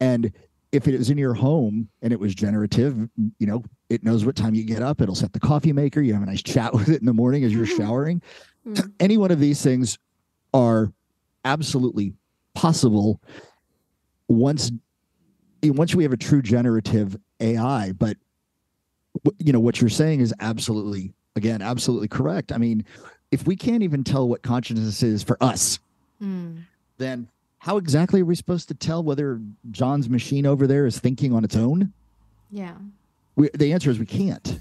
And if it was in your home and it was generative, it knows what time you get up. It'll set the coffee maker. You have a nice chat with it in the morning as you're showering. Mm. Any one of these things are absolutely possible once we have a true generative AI. But what you're saying is absolutely correct. I mean, if we can't even tell what consciousness is for us, then how exactly are we supposed to tell whether John's machine over there is thinking on its own? Yeah. The answer is we can't.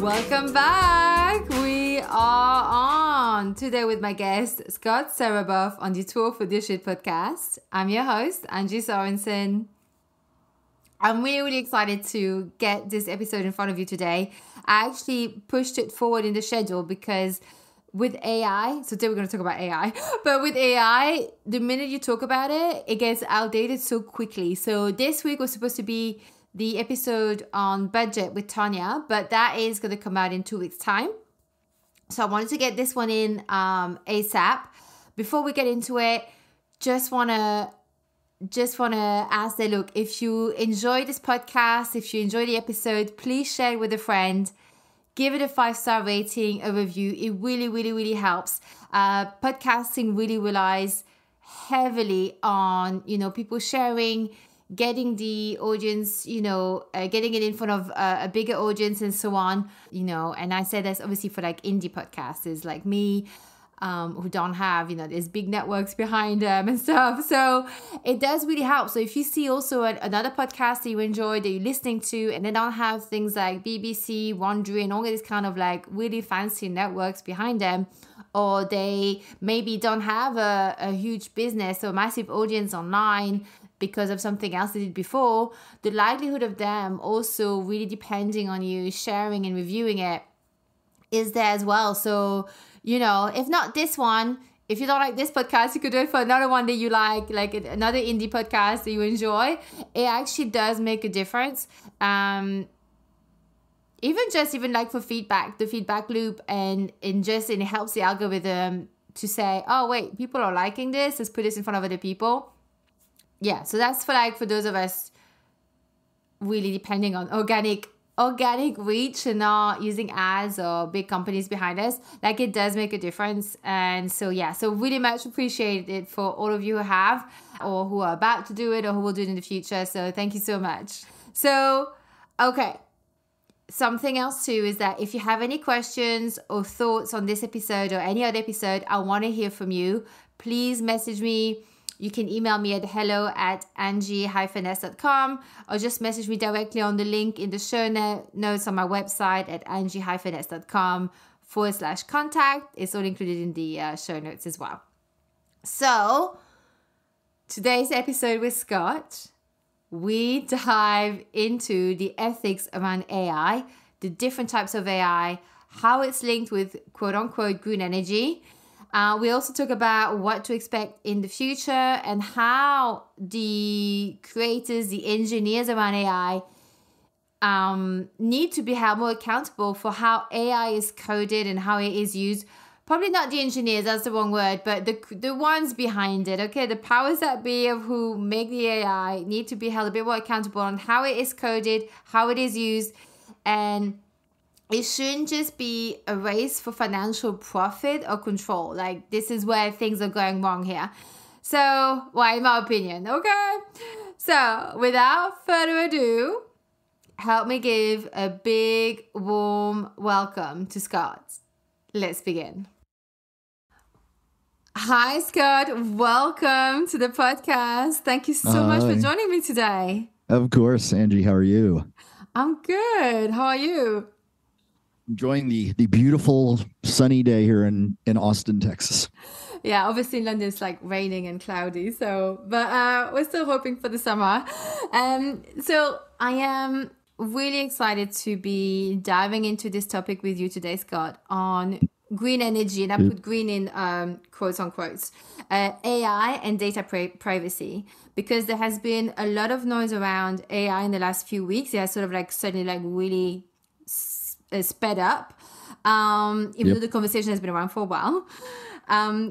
Welcome back. We are on today with my guest, Scott Sereboff, on the Tour for This Shit podcast. I'm your host, Angie Sorensen. I'm really, really excited to get this episode in front of you today. I actually pushed it forward in the schedule because with AI, so today we're going to talk about AI, but with AI, the minute you talk about it, it gets outdated so quickly. So this week was supposed to be the episode on budget with Tanya, but that is going to come out in 2 weeks' time. So I wanted to get this one in ASAP. Before we get into it, just want to ask that, look, if you enjoy this podcast, if you enjoy the episode, please share it with a friend. Give it a 5-star rating, a review. It really, really, really helps. Podcasting really relies heavily on, people sharing, getting the audience, getting it in front of a bigger audience and so on, and I say that's obviously for like indie podcasters like me, who don't have, there's big networks behind them and stuff. So it does really help. So if you see also another podcast that you enjoy, that you're listening to, and they don't have things like BBC, Wondery, and all these kind of like really fancy networks behind them, or they maybe don't have a huge business or massive audience online because of something else they did before, the likelihood of them also really depending on you sharing and reviewing it is there as well. So, if not this one, if you don't like this podcast, you could do it for another one that you like another indie podcast that you enjoy. It actually does make a difference. Even like for feedback, the feedback loop, and it helps the algorithm to say, oh wait, people are liking this, let's put this in front of other people. Yeah, so that's for those of us really depending on organic reach and not using ads or big companies behind us. It does make a difference. And so really much appreciate it for all of you who have or who are about to do it or who will do it in the future. So thank you so much. So, okay. Something else too is that if you have any questions or thoughts on this episode or any other episode, I want to hear from you. Please message me. You can email me at hello@angie-s.com or just message me directly on the link in the show notes on my website at angie-s.com/contact. It's all included in the show notes as well. So today's episode with Scott, we dive into the ethics around AI, the different types of AI, how it's linked with quote-unquote green energy. We also talk about what to expect in the future and how the creators, the engineers around AI need to be held more accountable for how AI is coded and how it is used. Probably not the engineers, that's the wrong word, but the ones behind it, okay? The powers that be of who make the AI need to be held a bit more accountable on how it is coded, how it is used, and it shouldn't just be a race for financial profit or control. This is where things are going wrong here. So, in my opinion, okay? So, without further ado, help me give a big, warm welcome to Scott. Let's begin. Hi, Scott. Welcome to the podcast. Thank you so much for joining me today. Of course, Angie. How are you? I'm good. How are you? Enjoying the beautiful sunny day here in Austin, Texas. Yeah, obviously in London it's raining and cloudy, but we're still hoping for the summer. So I am really excited to be diving into this topic with you today, Scott, on green energy, and I put green in quotes on quotes, AI and data privacy, because there has been a lot of noise around AI in the last few weeks. It has sort of like suddenly like really sped up, even though the conversation has been around for a while.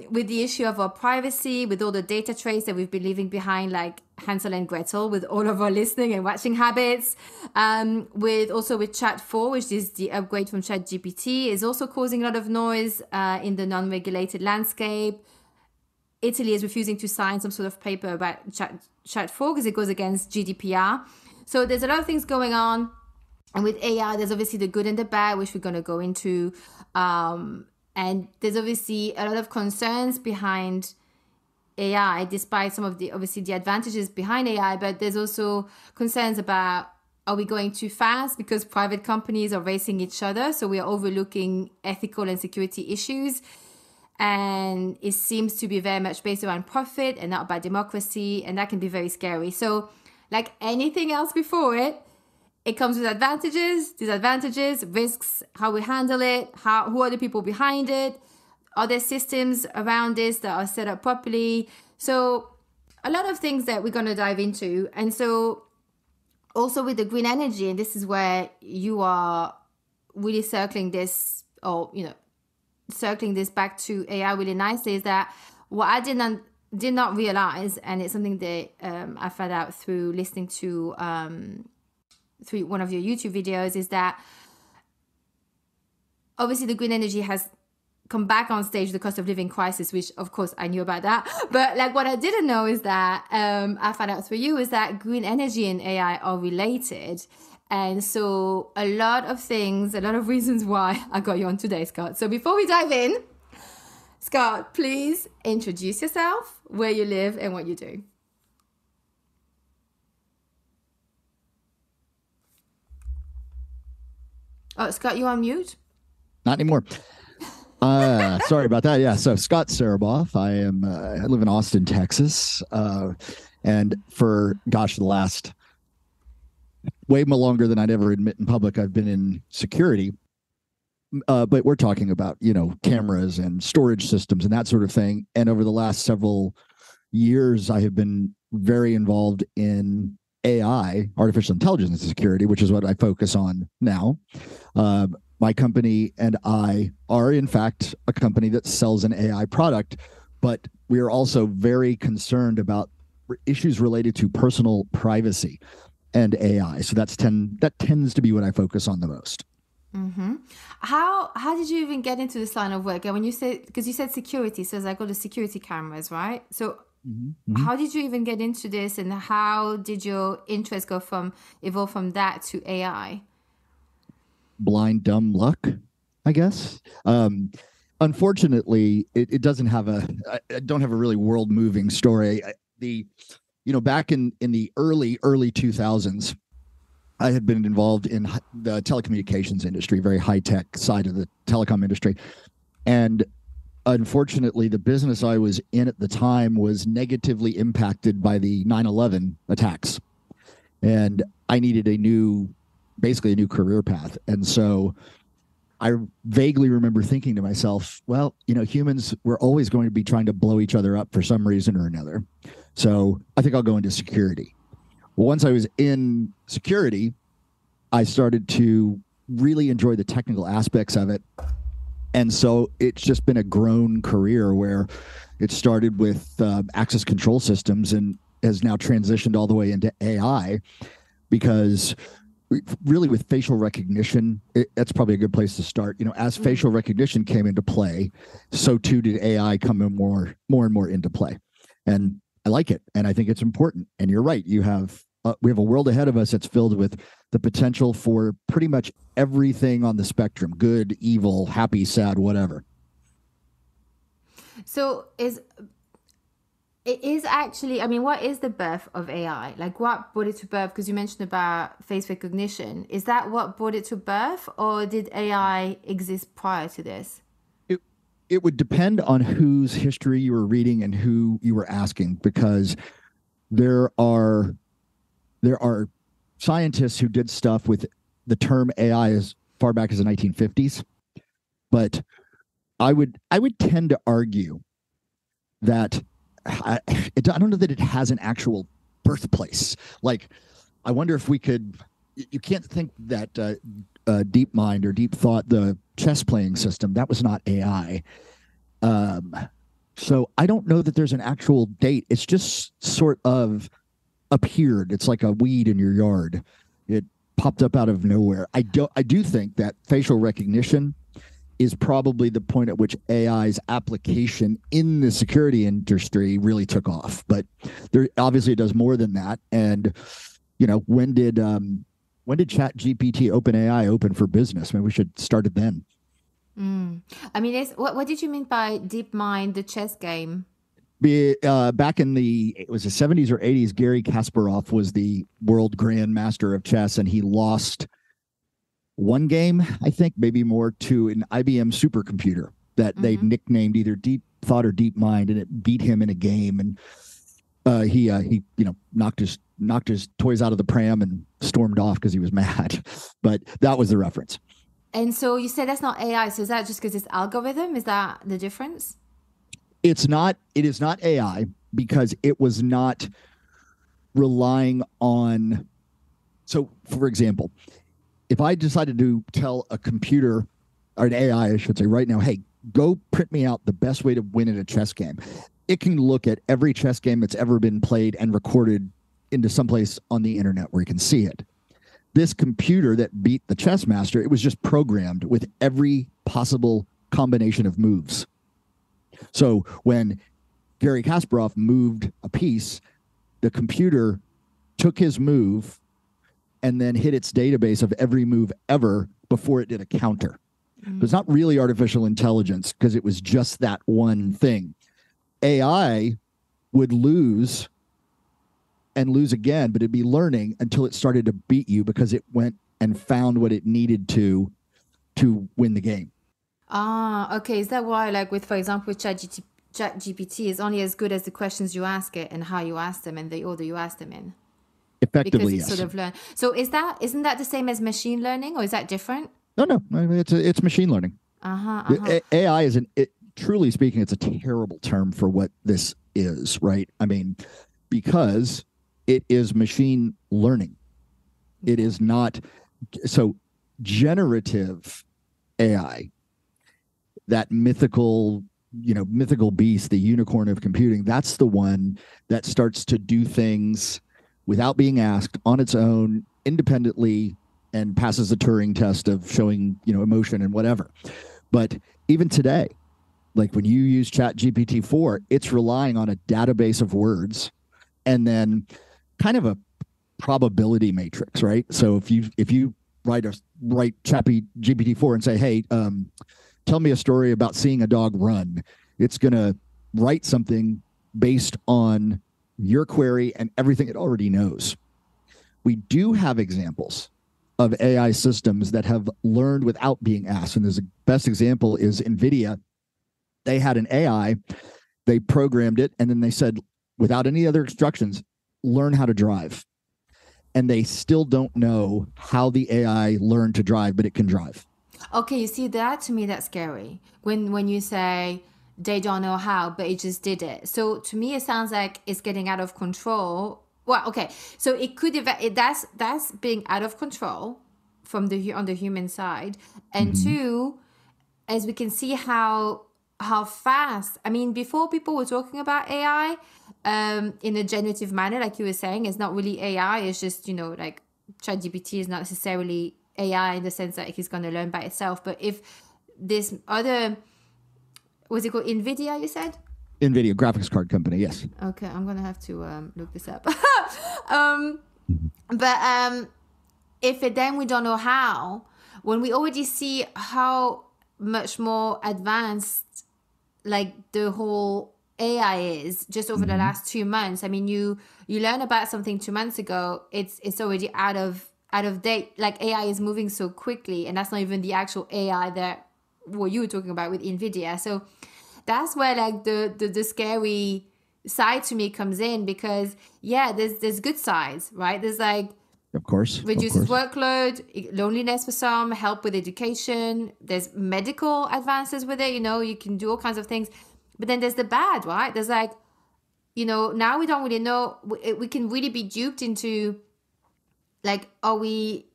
With the issue of our privacy, with all the data trace that we've been leaving behind, like Hansel and Gretel, with all of our listening and watching habits, with Chat 4, which is the upgrade from Chat GPT, is also causing a lot of noise in the non-regulated landscape. Italy is refusing to sign some sort of paper about Chat 4 because it goes against GDPR. So there's a lot of things going on. And with AI, there's obviously the good and the bad, which we're going to go into. And there's obviously a lot of concerns behind AI, despite some of the advantages behind AI. But there's also concerns about, are we going too fast because private companies are racing each other? So we are overlooking ethical and security issues. And it seems to be very much based around profit and not about democracy. And that can be very scary. So like anything else before it, it comes with advantages, disadvantages, risks, how we handle it, who are the people behind it, are there systems around this that are set up properly? So a lot of things that we're going to dive into. And so also with the green energy, and this is where you are really circling this, or, circling this back to AI really nicely, is that what I did not realize, and it's something that I found out through listening to through one of your YouTube videos, is that obviously the green energy has come back on stage, the cost of living crisis, which of course I knew about that. But like what I didn't know is that I found out through you is that green energy and AI are related. And so a lot of things, a lot of reasons why I got you on today, Scott. So before we dive in, Scott, please introduce yourself, where you live and what you do. Oh, Scott, you on mute? Not anymore. Sorry about that. Yeah. So Scott Sereboff. I live in Austin, Texas. And for, the last way more longer than I'd ever admit in public, I've been in security. But we're talking about, cameras and storage systems and that sort of thing. And over the last several years, I have been very involved in AI, artificial intelligence and security, which is what I focus on now. My company and I are, in fact, a company that sells an AI product, but we are also very concerned about issues related to personal privacy and AI. So that tends to be what I focus on the most. Mm-hmm. How did you even get into this line of work? And when you said, because you said security, so I got the security cameras, right? So how did you even get into this, and how did your interest evolve from that to AI? Blind, dumb luck, I guess. Unfortunately, it doesn't have I don't have a really world moving story. Back in the early 2000s, I had been involved in the telecommunications industry, very high tech side of the telecom industry. And unfortunately, the business I was in at the time was negatively impacted by the 9/11 attacks. And I needed basically a new career path. And so I vaguely remember thinking to myself, well, humans, we're always going to be trying to blow each other up for some reason or another. So I think I'll go into security. Well, once I was in security, I started to really enjoy the technical aspects of it. And so it's just been a grown career where it started with access control systems and has now transitioned all the way into AI, because really with facial recognition, that's probably a good place to start. As facial recognition came into play, so too did AI come in more and more into play. And I like it. And I think it's important. And you're right. We have a world ahead of us that's filled with the potential for pretty much everything on the spectrum: good, evil, happy, sad, whatever. So it is actually, what is the birth of AI? Like, what brought it to birth? Because you mentioned about face recognition. Is that what brought it to birth, or did AI exist prior to this? It would depend on whose history you were reading and who you were asking, because there are scientists who did stuff with the term AI as far back as the 1950s, but I would tend to argue that I don't know that it has an actual birthplace. Like, I wonder if we could. You can't think that deep mind or deep thought, the chess playing system, that was not AI. Um, so I don't know that there's an actual date. It's just sort of appeared. It's like a weed in your yard. It popped up out of nowhere. I do think that facial recognition is probably the point at which AI's application in the security industry really took off. But there obviously it does more than that. And when did Chat GPT OpenAI open for business? Maybe we should start it then. I mean, what did you mean by deep mind, the chess game? Back in it was the 70s or 80s, Gary Kasparov was the world grandmaster of chess, and he lost one game, I think, maybe more, to an IBM supercomputer that they nicknamed either Deep Thought or Deep Mind, and it beat him in a game. And he knocked his toys out of the pram and stormed off because he was mad. But that was the reference. And so you said that's not AI. So is that just because it's algorithm? Is that the difference? It's not. It is not AI because it was not relying on. So, for example, if I decided to tell a computer or an AI, I should say, right now, hey, go print me out the best way to win at a chess game, it can look at every chess game that's ever been played and recorded into someplace on the internet where you can see it. This computer that beat the chess master, it was just programmed with every possible combination of moves. So when Gary Kasparov moved a piece, the computer took his move and then hit its database of every move ever before it did a counter. Mm-hmm. It's not really artificial intelligence because it was just that one thing. AI would lose and lose again, but it'd be learning until it started to beat you because it went and found what it needed to win the game. Okay. Is that why, like with, for example, with ChatGPT is only as good as the questions you ask it and how you ask them and the order you ask them in? Effectively, because it's sort of learn. So isn't that the same as machine learning, or is that different? No. I mean, it's machine learning. AI is truly speaking, it's a terrible term for what this is, right? I mean, because it is machine learning. It is not. So generative AI, that mythical beast, the unicorn of computing, that's the one that starts to do things without being asked on its own, independently, and passes the Turing test of showing, emotion and whatever. But even today, like when you use ChatGPT 4, it's relying on a database of words and then kind of a probability matrix, right? So if you write ChatGPT 4 and say, hey, tell me a story about seeing a dog run, it's going to write something based on your query and everything it already knows. We do have examples of AI systems that have learned without being asked. And the best example is NVIDIA. They had an AI, they programmed it, and then they said, without any other instructions, learn how to drive. And they still don't know how the AI learned to drive, but it can drive. Okay, you see, that to me, that's scary. When you say they don't know how, but it just did it. So to me, it sounds like it's getting out of control. Well, okay, so it could that's being out of control on the human side, and two, as we can see how fast. I mean, before people were talking about AI in a generative manner, like you were saying, it's not really AI. It's just like ChatGPT is not necessarily AI in the sense that it's going to learn by itself. But if this other, what's it called, NVIDIA, you said? NVIDIA, graphics card company, yes. Okay, I'm going to have to look this up. But if then we don't know how, when we already see how much more advanced like the whole AI is just over the last 2 months. I mean, you learn about something 2 months ago, it's already out of date. Like AI is moving so quickly, and that's not even the actual AI that what you were talking about with NVIDIA. So that's where like the scary side to me comes in, because there's good sides, right? There's like Of course. Of Reduces course. workload, loneliness for some, help with education. There's medical advances with it. You can do all kinds of things. But then there's the bad, right? There's like, now we don't really know. We can really be duped into, like, are we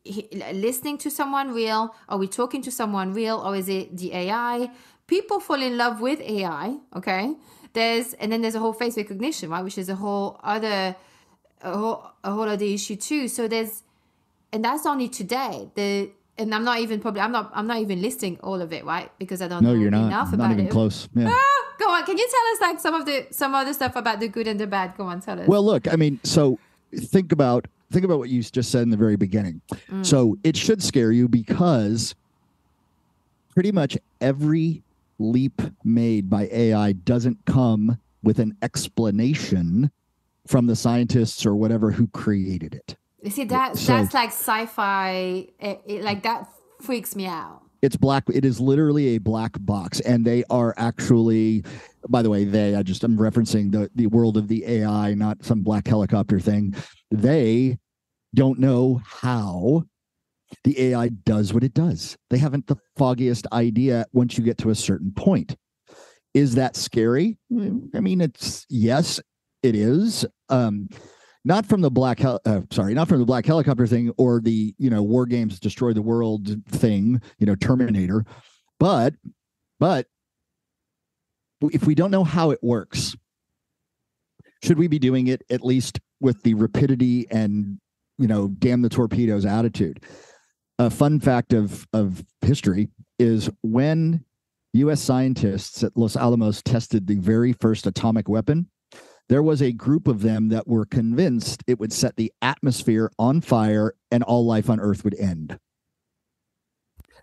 listening to someone real? Are we talking to someone real? Or is it the AI? People fall in love with AI, okay? And then there's a whole face recognition, right? Which is a whole other other issue too. So and that's only today. And I'm not even listing all of it, right? Because I don't No, know you're not. enough Not about even it. close. Yeah. Go on, can you tell us like some other stuff about the good and the bad? Go on, tell us. Well, look, I mean, so think about what you just said in the very beginning. So it should scare you because pretty much every leap made by AI doesn't come with an explanation from the scientists or whatever who created it. You see, that's like sci-fi. Like that freaks me out. It's black. It is literally a black box, and they are actually. By the way, I'm referencing the world of the AI, not some black helicopter thing. They don't know how the AI does what it does. They haven't the foggiest idea once you get to a certain point. Is that scary? I mean, yes, it is. Not from the black helicopter thing or the war games destroy the world thing, Terminator, but if we don't know how it works, should we be doing it at least with the rapidity and damn the torpedoes attitude? A fun fact of history is when U.S. scientists at Los Alamos tested the very first atomic weapon, there was a group of them that were convinced it would set the atmosphere on fire and all life on Earth would end.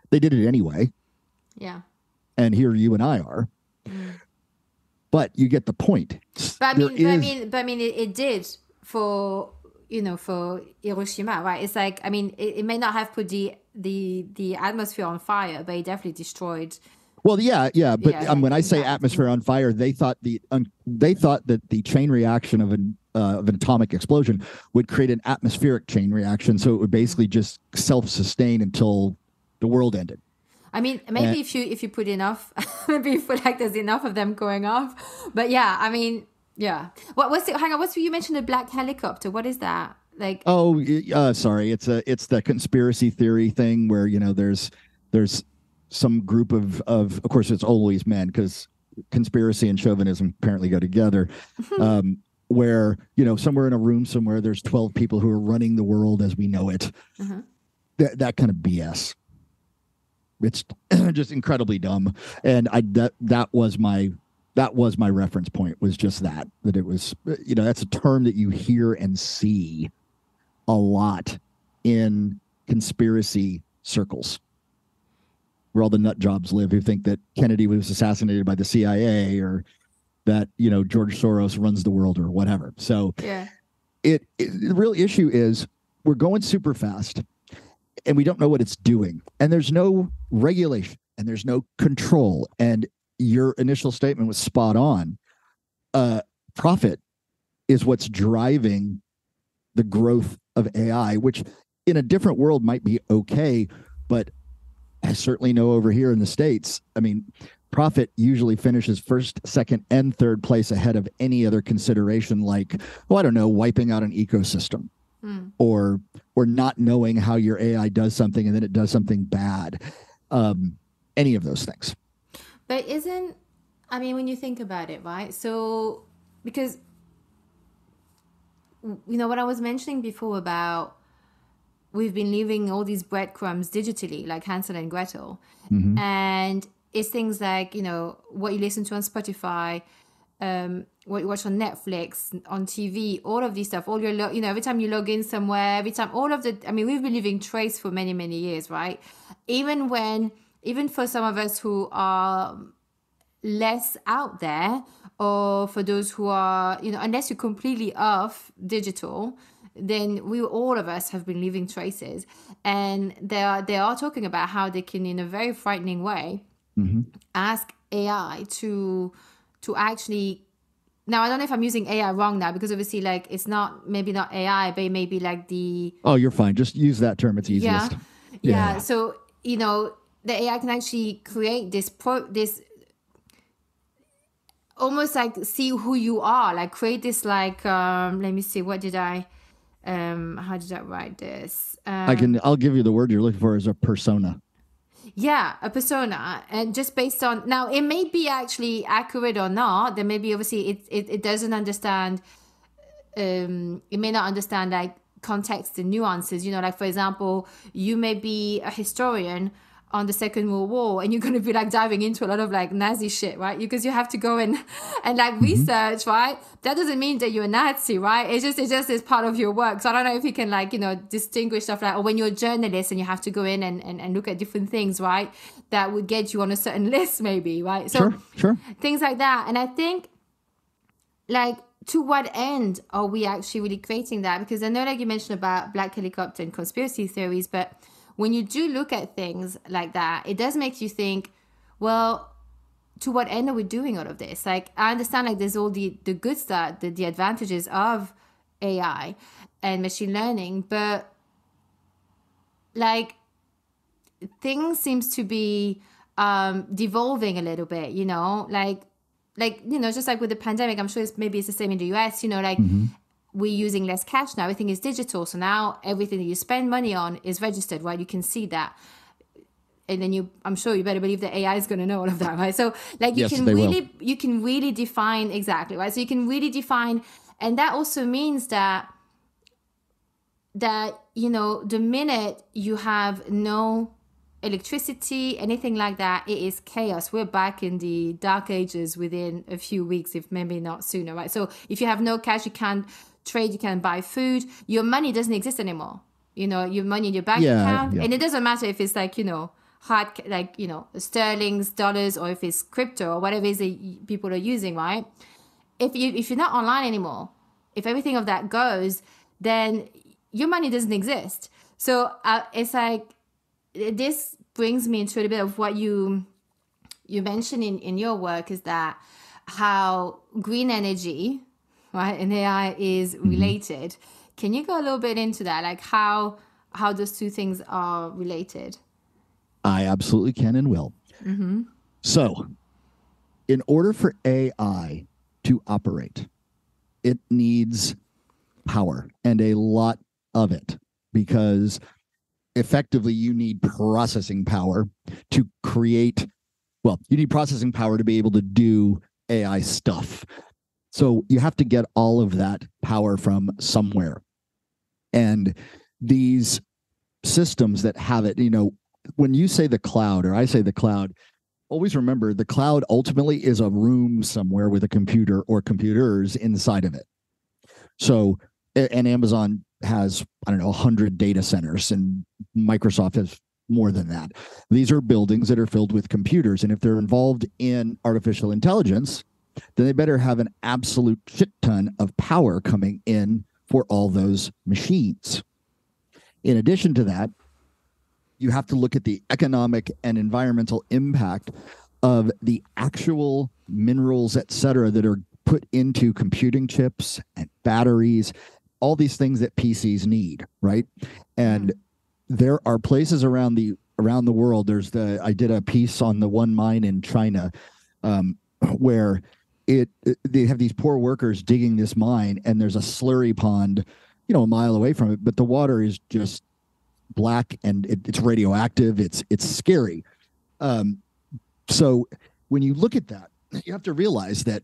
They did it anyway. Yeah. And here you and I are. But you get the point. But I mean, it did for Hiroshima, right? It's like, I mean, it may not have put the atmosphere on fire, but it definitely destroyed. Well, yeah, but when I say atmosphere on fire, they thought that the chain reaction of an atomic explosion would create an atmospheric chain reaction, so it would basically just self-sustain until the world ended. I mean, maybe if you put enough, maybe you feel like there's enough of them going off. But yeah, I mean, yeah. Hang on, you mentioned a black helicopter. What is that? Like? Oh, sorry. It's the conspiracy theory thing where there's some group of course it's always men because conspiracy and chauvinism apparently go together. Where somewhere in a room somewhere there's 12 people who are running the world as we know it. That kind of BS. It's just incredibly dumb, and that was my reference point, was just that it was that's a term that you hear and see a lot in conspiracy circles, where all the nut jobs live who think that Kennedy was assassinated by the CIA or that George Soros runs the world or whatever. So yeah, the real issue is we're going super fast. And we don't know what it's doing. And there's no regulation and there's no control. And your initial statement was spot on. Profit is what's driving the growth of AI, which in a different world might be okay. But I certainly know over here in the States, I mean, profit usually finishes first, second, and third place ahead of any other consideration, like, I don't know, wiping out an ecosystem. Or not knowing how your AI does something and then it does something bad. Any of those things. But when you think about it, right? So, because, what I was mentioning before about we've been leaving all these breadcrumbs digitally, like Hansel and Gretel. And it's things like, what you listen to on Spotify, what you watch on Netflix, on TV, all of these stuff, all your, every time you log in somewhere, we've been leaving trace for many, many years, right? Even for some of us who are less out there, or for those who are, unless you're completely off digital, then all of us have been leaving traces. And they are talking about how they can, in a very frightening way, ask AI to actually now I don't know if I'm using AI wrong now, because obviously like it's not, maybe not AI, but it may be like the, Oh, you're fine. Just use that term. It's yeah, easiest. yeah. Yeah. So, the AI can actually create this almost like see who you are, like create this like, let me see, how did I write this? I'll give you the word you're looking for is a persona. Yeah, a persona, and just based on, now it may be actually accurate or not. There may be, obviously it doesn't understand, it may not understand like context and nuances, like for example, you may be a historian on the Second World War, and you're going to be like diving into a lot of like Nazi shit, right? Because you have to go in and like Mm-hmm. research, right? That doesn't mean that you're a Nazi, right? It's just is part of your work. So I don't know if you can like, distinguish stuff like, or when you're a journalist and you have to go in and look at different things, right? That would get you on a certain list maybe, right? So Sure, sure. things like that. And I think, like, to what end are we actually really creating that? Because I know, like you mentioned about black helicopter and conspiracy theories, but when you do look at things like that, it does make you think, well, to what end are we doing all of this? Like, I understand like there's all the good stuff, the advantages of AI and machine learning, but like things seems to be devolving a little bit, just like with the pandemic. I'm sure it's the same in the US, like Mm-hmm. we're using less cash now. Everything is digital. So now everything that you spend money on is registered, right? You can see that. And then I'm sure you better believe that AI is going to know all of that, right? So like Yes, they will. you can really define, exactly, right? So you can really define, and that also means that, the minute you have no electricity, anything like that, it is chaos. We're back in the dark ages within a few weeks, if maybe not sooner, right? So if you have no cash, you can't trade, you can't buy food, your money doesn't exist anymore. Your money in your bank Yeah, account, yeah. and it doesn't matter if it's like, hard, like, sterlings, dollars, or if it's crypto or whatever it is that people are using, right? If you're not online anymore, if everything of that goes, then your money doesn't exist. So it's like, this brings me into a bit of what you mentioned in your work, is that how green energy, right, and AI is Mm-hmm. related. Can you go a little bit into that, like how those two things are related? I absolutely can and will. Mm-hmm. So, in order for AI to operate, it needs power and a lot of it, because effectively you need processing power to create, well, you need processing power to be able to do AI stuff. So you have to get all of that power from somewhere. And these systems that have it, when you say the cloud or I say the cloud, always remember the cloud ultimately is a room somewhere with a computer or computers inside of it. So, and Amazon has, I don't know, 100 data centers, and Microsoft has more than that. These are buildings that are filled with computers. And if they're involved in artificial intelligence, then they better have an absolute shit ton of power coming in for all those machines. In addition to that, you have to look at the economic and environmental impact of the actual minerals, et cetera, that are put into computing chips and batteries, all these things that PCs need, right? And there are places around the world. I did a piece on the one mine in China, where they have these poor workers digging this mine, and there's a slurry pond, a mile away from it, but the water is just black and it's radioactive. It's scary. So when you look at that, you have to realize that,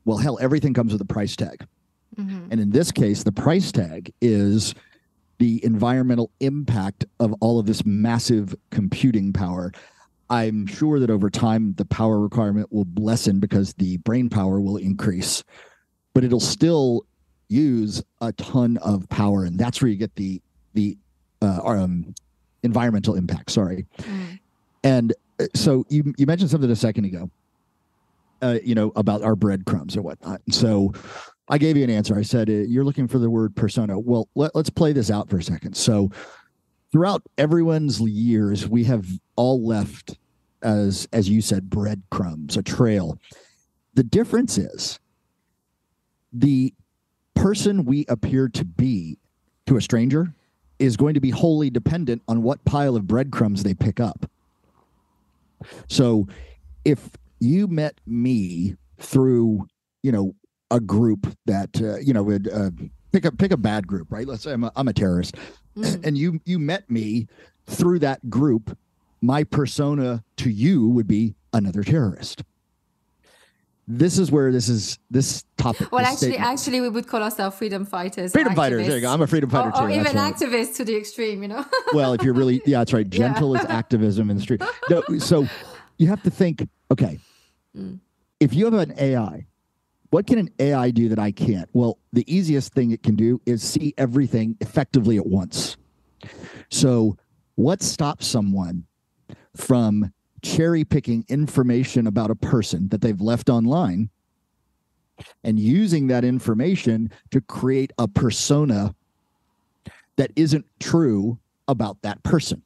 well, hell, everything comes with a price tag. Mm-hmm. And in this case, the price tag is the environmental impact of all of this massive computing power. I'm sure that over time, the power requirement will lessen because the brain power will increase, but it'll still use a ton of power. And that's where you get the environmental impact. Sorry. Mm. And so you mentioned something a second ago, about our breadcrumbs or whatnot. So I gave you an answer. I said, you're looking for the word persona. Well, let's play this out for a second. So throughout everyone's years, we have all left, as you said, breadcrumbs, a trail. The difference is the person we appear to be to a stranger is going to be wholly dependent on what pile of breadcrumbs they pick up. So if you met me through, a group that, would pick a bad group, right? Let's say I'm a terrorist, and you met me through that group, my persona to you would be another terrorist. This is where this topic. Well, actually, we would call ourselves freedom fighters. Freedom fighters. There you go. I'm a freedom fighter too. Or even activists to the extreme, Well, if you're really, that's right. Gentle is activism in the street. No, so you have to think, okay, if you have an AI, what can an AI do that I can't? Well, the easiest thing it can do is see everything effectively at once. So what stops someone from cherry picking information about a person that they've left online and using that information to create a persona that isn't true about that person?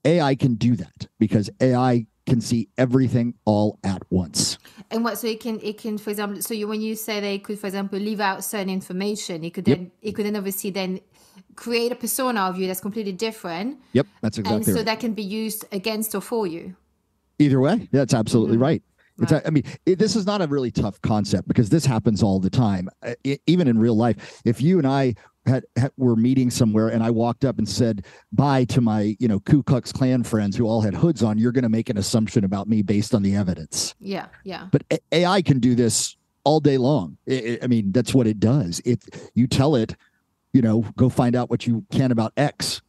AI can do that because AI can see everything all at once. And so it can, for example, when you say they could, for example, leave out certain information, it could then obviously then create a persona of you that's completely different. Yep, that's exactly right. And so right. that can be used against or for you. Either way, that's absolutely right. This is not a really tough concept because this happens all the time. Even in real life, if you and I were meeting somewhere and I walked up and said bye to my, Ku Klux Klan friends who all had hoods on, you're going to make an assumption about me based on the evidence. Yeah. But AI can do this all day long. That's what it does. You tell it, go find out what you can about X,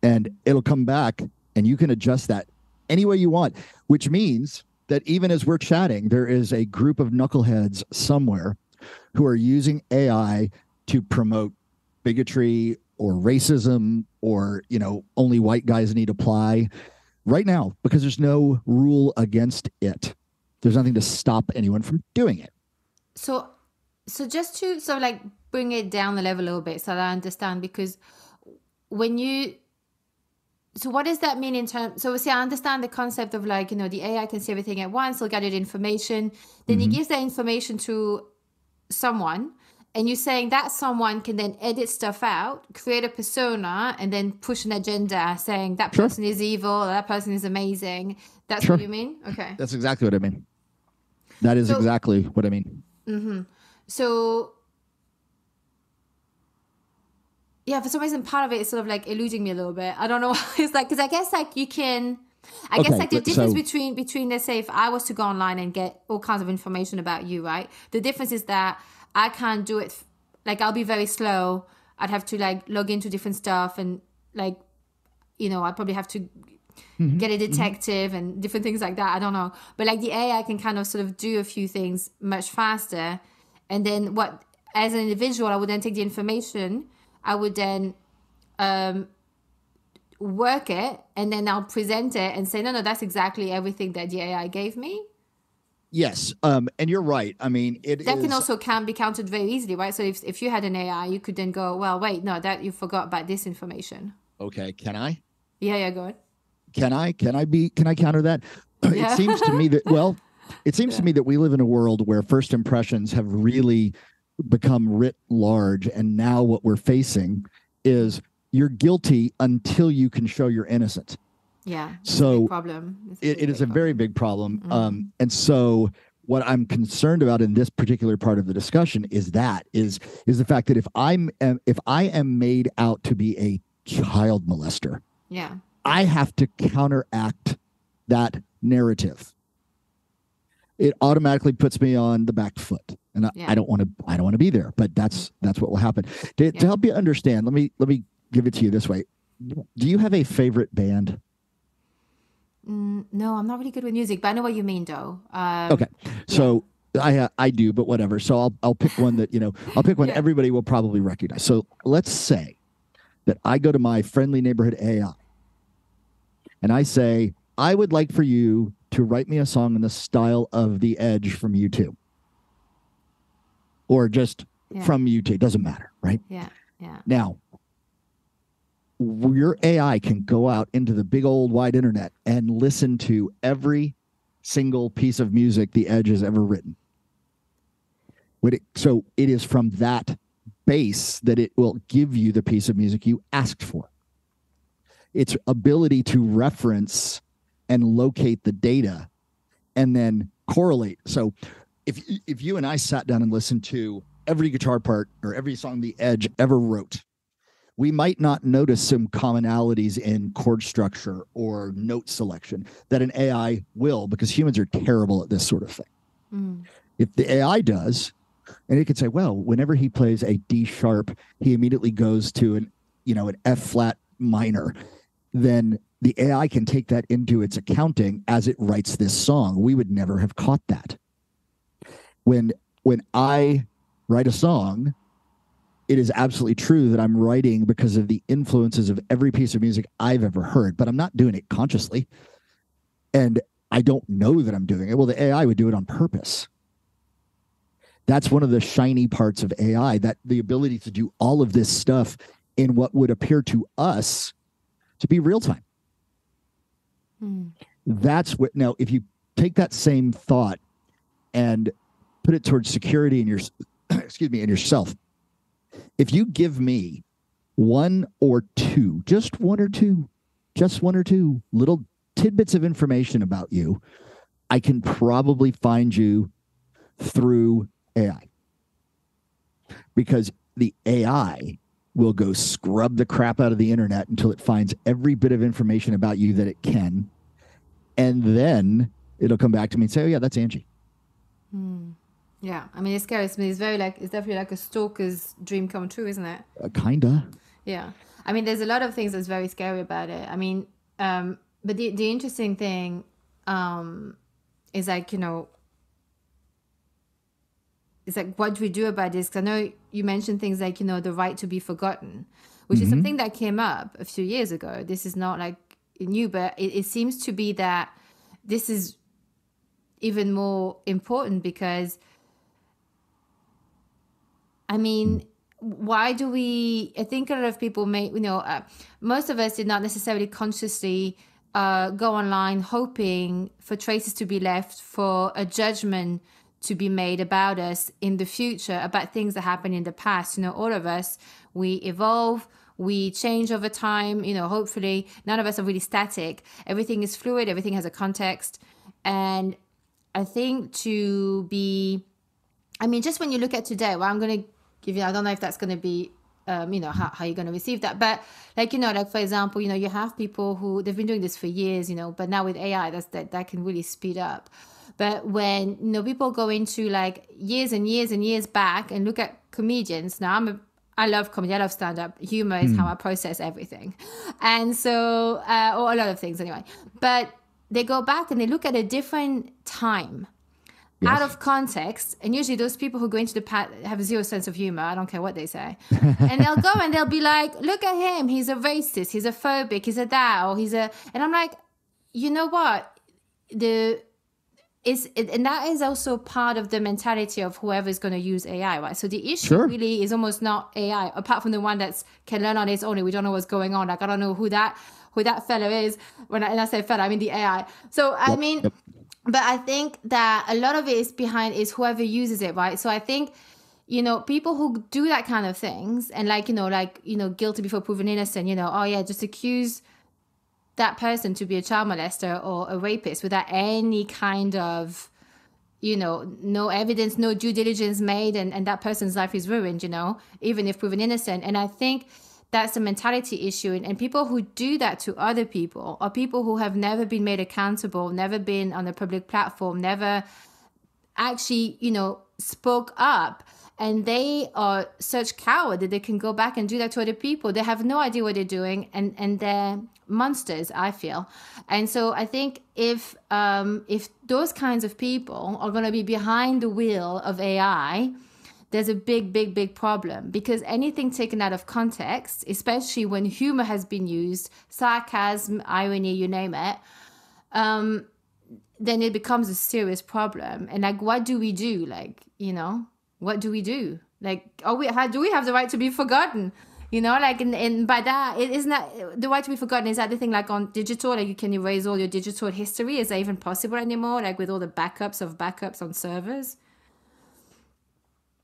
and it'll come back and you can adjust that any way you want, which means that even as we're chatting, there is a group of knuckleheads somewhere who are using AI to promote bigotry or racism or, only white guys need apply right now because there's no rule against it. There's nothing to stop anyone from doing it. So just to bring it down a level a little bit so that I understand, because so what does that mean in terms? So I understand the concept of the AI can see everything at once, it'll gather the information, then it gives that information to someone, and you're saying that someone can then edit stuff out, create a persona, and then push an agenda saying that person is evil, that person is amazing. That's what you mean? Okay. That's exactly what I mean. That is exactly what I mean. Mm-hmm. So yeah, for some reason, part of it is sort of eluding me a little bit. I don't know. It's because I guess you can. I guess the difference between let's say if I was to go online and get all kinds of information about you, right? The difference is that I can't do it. I'll be very slow. I'd have to log into different stuff and I'd probably have to get a detective and different things like that. I don't know. But the AI can kind of sort of do a few things much faster. And then as an individual, I would then take the information. I would then work it, and then I'll present it and say, no, that's exactly everything that the AI gave me. Yes, and you're right. Can be counted very easily, right? So if you had an AI, you could then go, well, wait, no, that you forgot about this information. Okay, can I? Yeah, go ahead. Can I counter that? Yeah. It seems to me that to me that we live in a world where first impressions have really become writ large, and now what we're facing is you're guilty until you can show you're innocent. Yeah. So big problem. It is a very big problem. And so what I'm concerned about in this particular part of the discussion is the fact that if I am made out to be a child molester, I have to counteract that narrative. It automatically puts me on the back foot, and I don't want to be there. But that's what will happen. To help you understand, let me give it to you this way. Do you have a favorite band? No, I'm not really good with music, but I know what you mean, though. Okay, so I do, but whatever. So I'll pick one that I'll pick one everybody will probably recognize. So let's say that I go to my friendly neighborhood AI, and I say, I would like for you to write me a song in the style of The Edge from U2. Or just from U2. Doesn't matter, right? Yeah. Now, your AI can go out into the big old wide internet and listen to every single piece of music The Edge has ever written. So it is from that base that it will give you the piece of music you asked for. Its ability to reference and locate the data and then correlate. So if you and I sat down and listened to every guitar part or every song The Edge ever wrote, we might not notice some commonalities in chord structure or note selection that an AI will, because humans are terrible at this sort of thing. If the AI does, and it could say, well, whenever he plays a D sharp, he immediately goes to an F flat minor, then the AI can take that into its accounting as it writes this song. We would never have caught that. When I write a song, it is absolutely true that I'm writing because of the influences of every piece of music I've ever heard, but I'm not doing it consciously. And I don't know that I'm doing it. Well, the AI would do it on purpose. That's one of the shiny parts of AI, that the ability to do all of this stuff in what would appear to us to be real time. That's what, now, if you take that same thought and put it towards security in your, in yourself, if you give me just one or two little tidbits of information about you, I can probably find you through AI, because the AI will go scrub the crap out of the internet until it finds every bit of information about you that it can. And then it'll come back to me and say, oh yeah, that's Angie. Yeah. I mean, it's scary. It's definitely like a stalker's dream come true, isn't it? Kinda. Yeah. I mean, there's a lot of things that's very scary about it. I mean, but the interesting thing is like, it's like, what do we do about this? Because I know you mentioned things like, the right to be forgotten, which is something that came up a few years ago. This is not like new, but it seems to be that this is even more important because, I mean, why do I think a lot of people most of us did not necessarily consciously go online hoping for traces to be left, for a judgment to be made about us in the future, about things that happened in the past. All of us, we evolve, we change over time. Hopefully none of us are really static. Everything is fluid, everything has a context. And I think just when you look at today, well, I'm going to give you, I don't know if that's going to be, how you're going to receive that. But like for example, you have people who, they've been doing this for years, but now with AI, that can really speed up. But when, people go into like years and years and years back and look at comedians, now I love comedy, I love stand-up. Humor is how I process everything. And so, or a lot of things anyway. But they go back and they look at a different time. Yes. Out of context, and usually those people who go into the past have zero sense of humor. I don't care what they say. And they'll go and they'll be like, look at him, he's a racist, he's a phobic, he's a that, or and I'm like, you know what? And that is also part of the mentality of whoever's going to use AI, right? So the issue really is almost not AI, apart from the one that can learn on its own. We don't know what's going on. Like, I don't know who that fellow is. And I say fellow, I mean the AI. So, But I think that a lot of it is whoever uses it, right? So I think, people who do that kind of things and guilty before proven innocent, just accuse that person to be a child molester or a rapist without any kind of, no evidence, no due diligence made, and that person's life is ruined, even if proven innocent. And I think that's a mentality issue. And people who do that to other people are people who have never been made accountable, never been on a public platform, never actually, spoke up. And they are such cowards that they can go back and do that to other people. They have no idea what they're doing, and they're monsters, I feel. And so I think if those kinds of people are going to be behind the wheel of AI, there's a big, big, big problem, because anything taken out of context, especially when humor has been used, sarcasm, irony, you name it, then it becomes a serious problem. And what do we do? What do we do? How do we have the right to be forgotten? And by that, isn't that the right to be forgotten? Is that the thing, on digital, you can erase all your digital history? Is that even possible anymore? With all the backups on servers?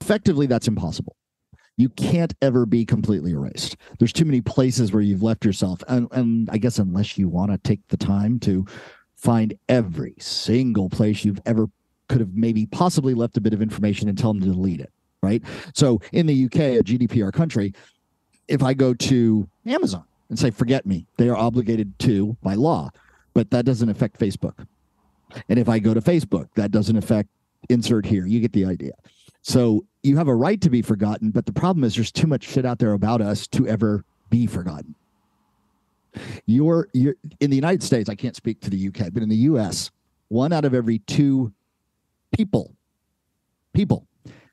effectively, that's impossible. You can't ever be completely erased. There's too many places where you've left yourself. And I guess unless you want to take the time to find every single place you've ever could have maybe possibly left a bit of information and tell them to delete it, right? So in the UK, a GDPR country, if I go to Amazon and say, forget me, they are obligated to by law, but that doesn't affect Facebook. And if I go to Facebook, that doesn't affect insert here. You get the idea. So you have a right to be forgotten, but the problem is there's too much shit out there about us to ever be forgotten. You're in the United States, I can't speak to the UK, but in the US, 1 out of every 2 people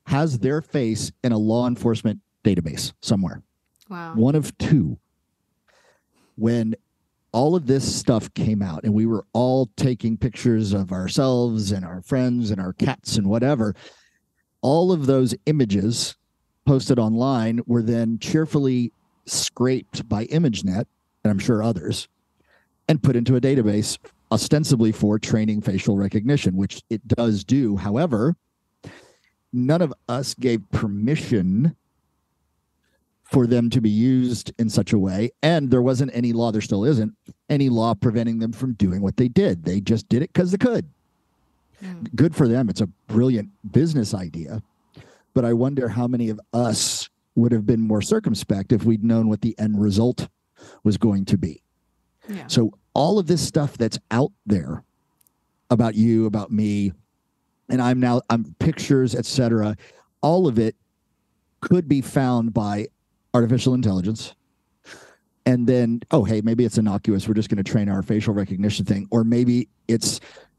has their face in a law enforcement database somewhere. Wow. 1 of 2. When all of this stuff came out and we were all taking pictures of ourselves and our friends and our cats and whatever, all of those images posted online were then cheerfully scraped by ImageNet, and I'm sure others, and put into a database ostensibly for training facial recognition, which it does do. However, none of us gave permission for them to be used in such a way. And there wasn't any law, there still isn't, any law preventing them from doing what they did. They just did it because they could. Good for them. It's a brilliant business idea. But I wonder how many of us would have been more circumspect if we'd known what the end result was going to be. Yeah. So all of this stuff that's out there about you, about me, and I'm pictures, etc., all of it could be found by artificial intelligence. And then, oh, hey, maybe it's innocuous. We're just going to train our facial recognition thing. Or maybe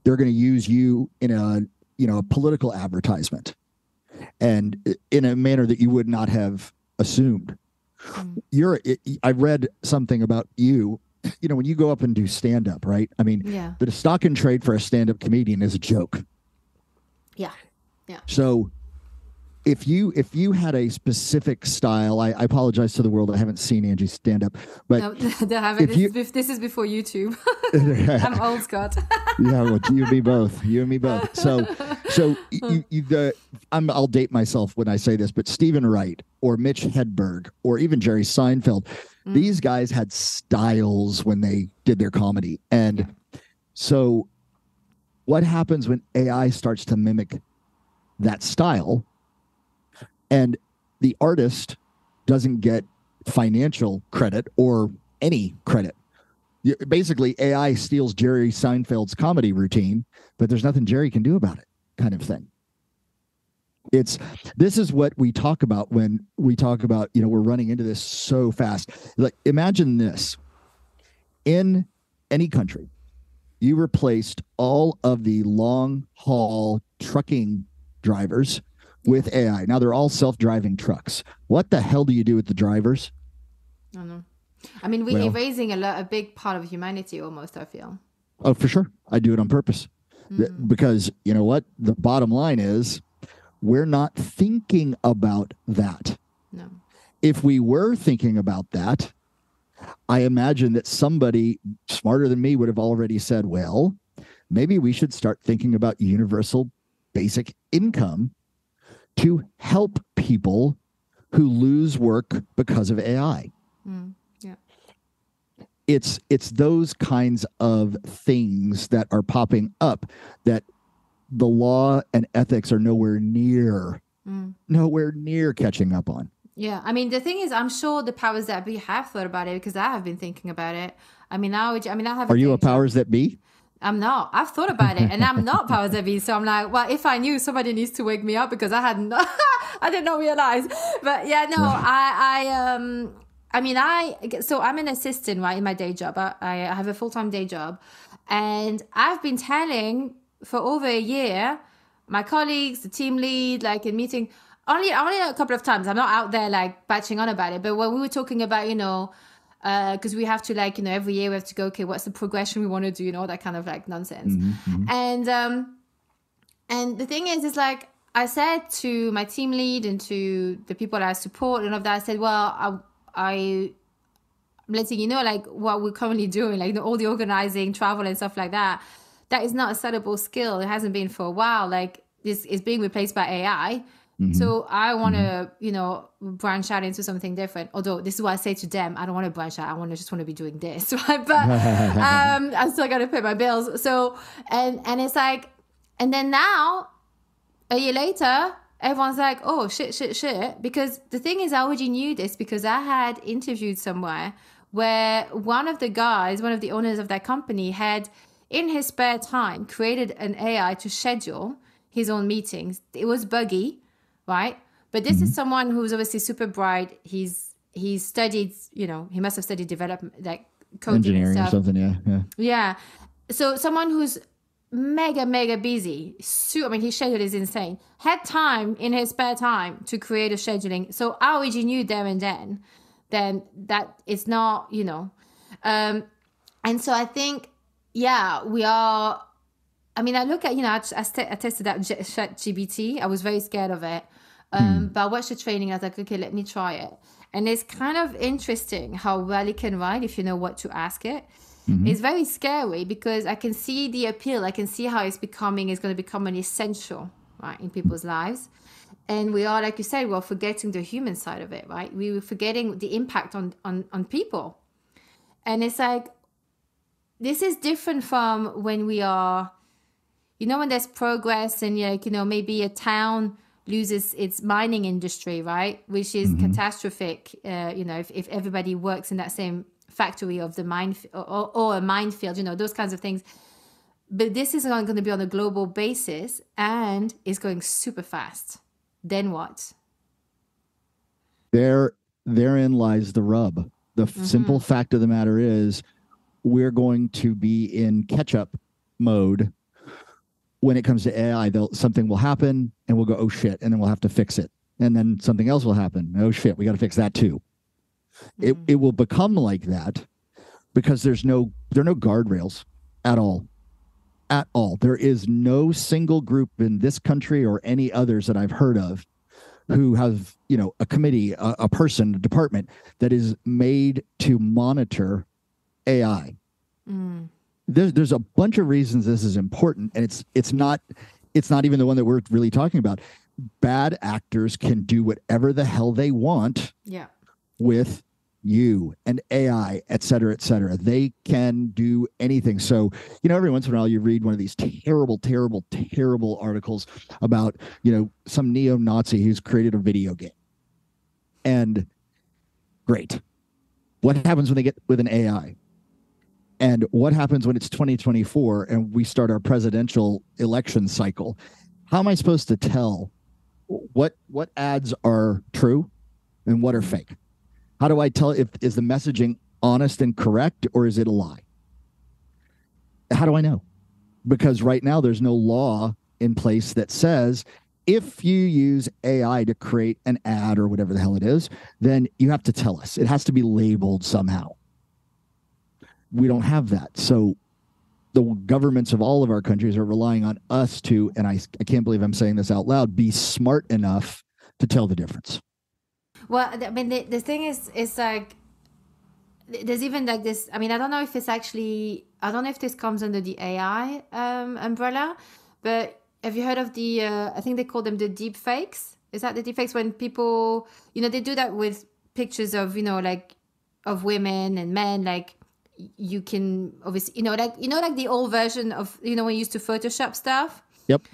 they're going to use you in a political advertisement and in a manner that you would not have assumed. I read something about you. When you go up and do stand-up, right? I mean, the stock and trade for a stand-up comedian is a joke. Yeah. So if you had a specific style, I apologize to the world. I haven't seen Angie stand up, but no, they haven't. This is before YouTube. I'm old, Scott. Yeah, well, you and me both. So I'll date myself when I say this, but Stephen Wright or Mitch Hedberg or even Jerry Seinfeld, these guys had styles when they did their comedy. And so what happens when AI starts to mimic that style and the artist doesn't get financial credit or any credit? Basically, AI steals Jerry Seinfeld's comedy routine, but there's nothing Jerry can do about it, kind of thing. This is what we talk about when we talk about, we're running into this so fast. Like, imagine this. In any country, you replaced all of the long haul trucking drivers with AI. Now they're all self-driving trucks. What the hell do you do with the drivers? I don't know. I mean, we're erasing a big part of humanity almost, I feel. Oh, for sure. I do it on purpose. Because you know what? The bottom line is we're not thinking about that. No. If we were thinking about that, I imagine that somebody smarter than me would have already said, well, maybe we should start thinking about universal basic income to help people who lose work because of AI. Yeah. It's those kinds of things that are popping up that the law and ethics are nowhere near catching up on. Yeah, I mean, the thing is, I'm sure the powers that be have thought about it because I have been thinking about it. I have. Are you a powers that be? I'm not. I've thought about it, and I'm not powers that be. So I'm like, well, if I knew, somebody needs to wake me up because I did not realize. But yeah, no, so I'm an assistant, right, in my day job. I have a full-time day job, and I've been telling for over a year my colleagues, the team lead, like in meeting, only a couple of times. I'm not out there like batching on about it, but when we were talking about, because we have to every year we have to go, okay, what's the progression we want to do, that kind of like nonsense. And the thing is like, I said to my team lead and to the people that I support and all of that, I said, well, I'm letting you know, like what we're currently doing, like all the organizing, travel and stuff like that, that is not a sellable skill. It hasn't been for a while. Like this is being replaced by AI. So I want to, branch out into something different. Although this is what I say to them, I don't want to branch out. I just want to be doing this, right? But I still got to pay my bills. So, and it's like, and then now, a year later, everyone's like, oh, shit. Because the thing is, I already knew this because I had interviewed somewhere where one of the owners of that company had, in his spare time, created an AI to schedule his own meetings. It was buggy, right? But this is someone who's obviously super bright. He's studied, he must have studied development, like coding engineering and or stuff. something. Yeah. So someone who's mega busy. I mean, his schedule is insane. Had time in his spare time to create a scheduling. So I already knew there and then that it's not, and so I think, yeah, we are. I mean, I look at, I tested out ChatGPT. I was very scared of it. But I watched the training. I was like, okay, let me try it. And it's kind of interesting how well it can write if you know what to ask it. It's very scary because I can see the appeal. I can see how it's going to become an essential, right, in people's lives. And we are, like you said, we're forgetting the human side of it, right? We were forgetting the impact on people. And it's like, this is different from when we are, when there's progress and maybe a town loses its mining industry, right? Which is catastrophic, if everybody works in that same factory of the mine or a minefield, those kinds of things. But this is not going to be on a global basis and it's going super fast. Then what? Therein lies the rub. The simple fact of the matter is we're going to be in catch-up mode when it comes to AI. Something will happen and we'll go, oh shit, and then we'll have to fix it. And then something else will happen. Oh shit, we got to fix that too. It will become like that because there are no guardrails at all. At all. There is no single group in this country or any others that I've heard of who have, a committee, a person, a department that is made to monitor AI. There's a bunch of reasons this is important, and it's not even the one that we're really talking about. Bad actors can do whatever the hell they want with you and AI, et cetera, et cetera. They can do anything. So, every once in a while you read one of these terrible articles about, some neo-Nazi who's created a video game. And great. What happens when they get with an AI? And what happens when it's 2024 and we start our presidential election cycle? How am I supposed to tell what ads are true and what are fake? How do I tell is the messaging honest and correct or is it a lie? How do I know? Because right now there's no law in place that says if you use AI to create an ad or whatever the hell it is, then you have to tell us. It has to be labeled somehow. We don't have that. So the governments of all of our countries are relying on us to, and I can't believe I'm saying this out loud, be smart enough to tell the difference. Well, I mean, the thing is, it's like, there's even like this, I mean, I don't know if this comes under the AI umbrella, but have you heard of I think they call them the deep fakes? Is that the deep fakes when people, they do that with pictures of, like of women and men, like you can obviously, like the old version of, when you used to Photoshop stuff. Yep.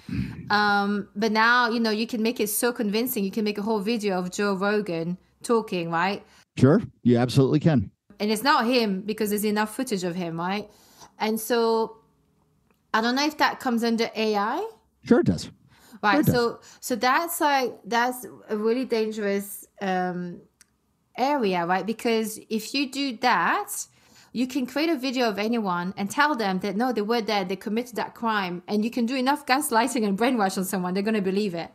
But now, you can make it so convincing. You can make a whole video of Joe Rogan talking, right? Sure. You absolutely can. And it's not him because there's enough footage of him, right? And so I don't know if that comes under AI. Sure it does. Right. Sure it does. So that's a really dangerous area, right? Because if you do that, you can create a video of anyone and tell them that, no, they were there, they committed that crime. And you can do enough gaslighting and brainwash on someone, they're going to believe it.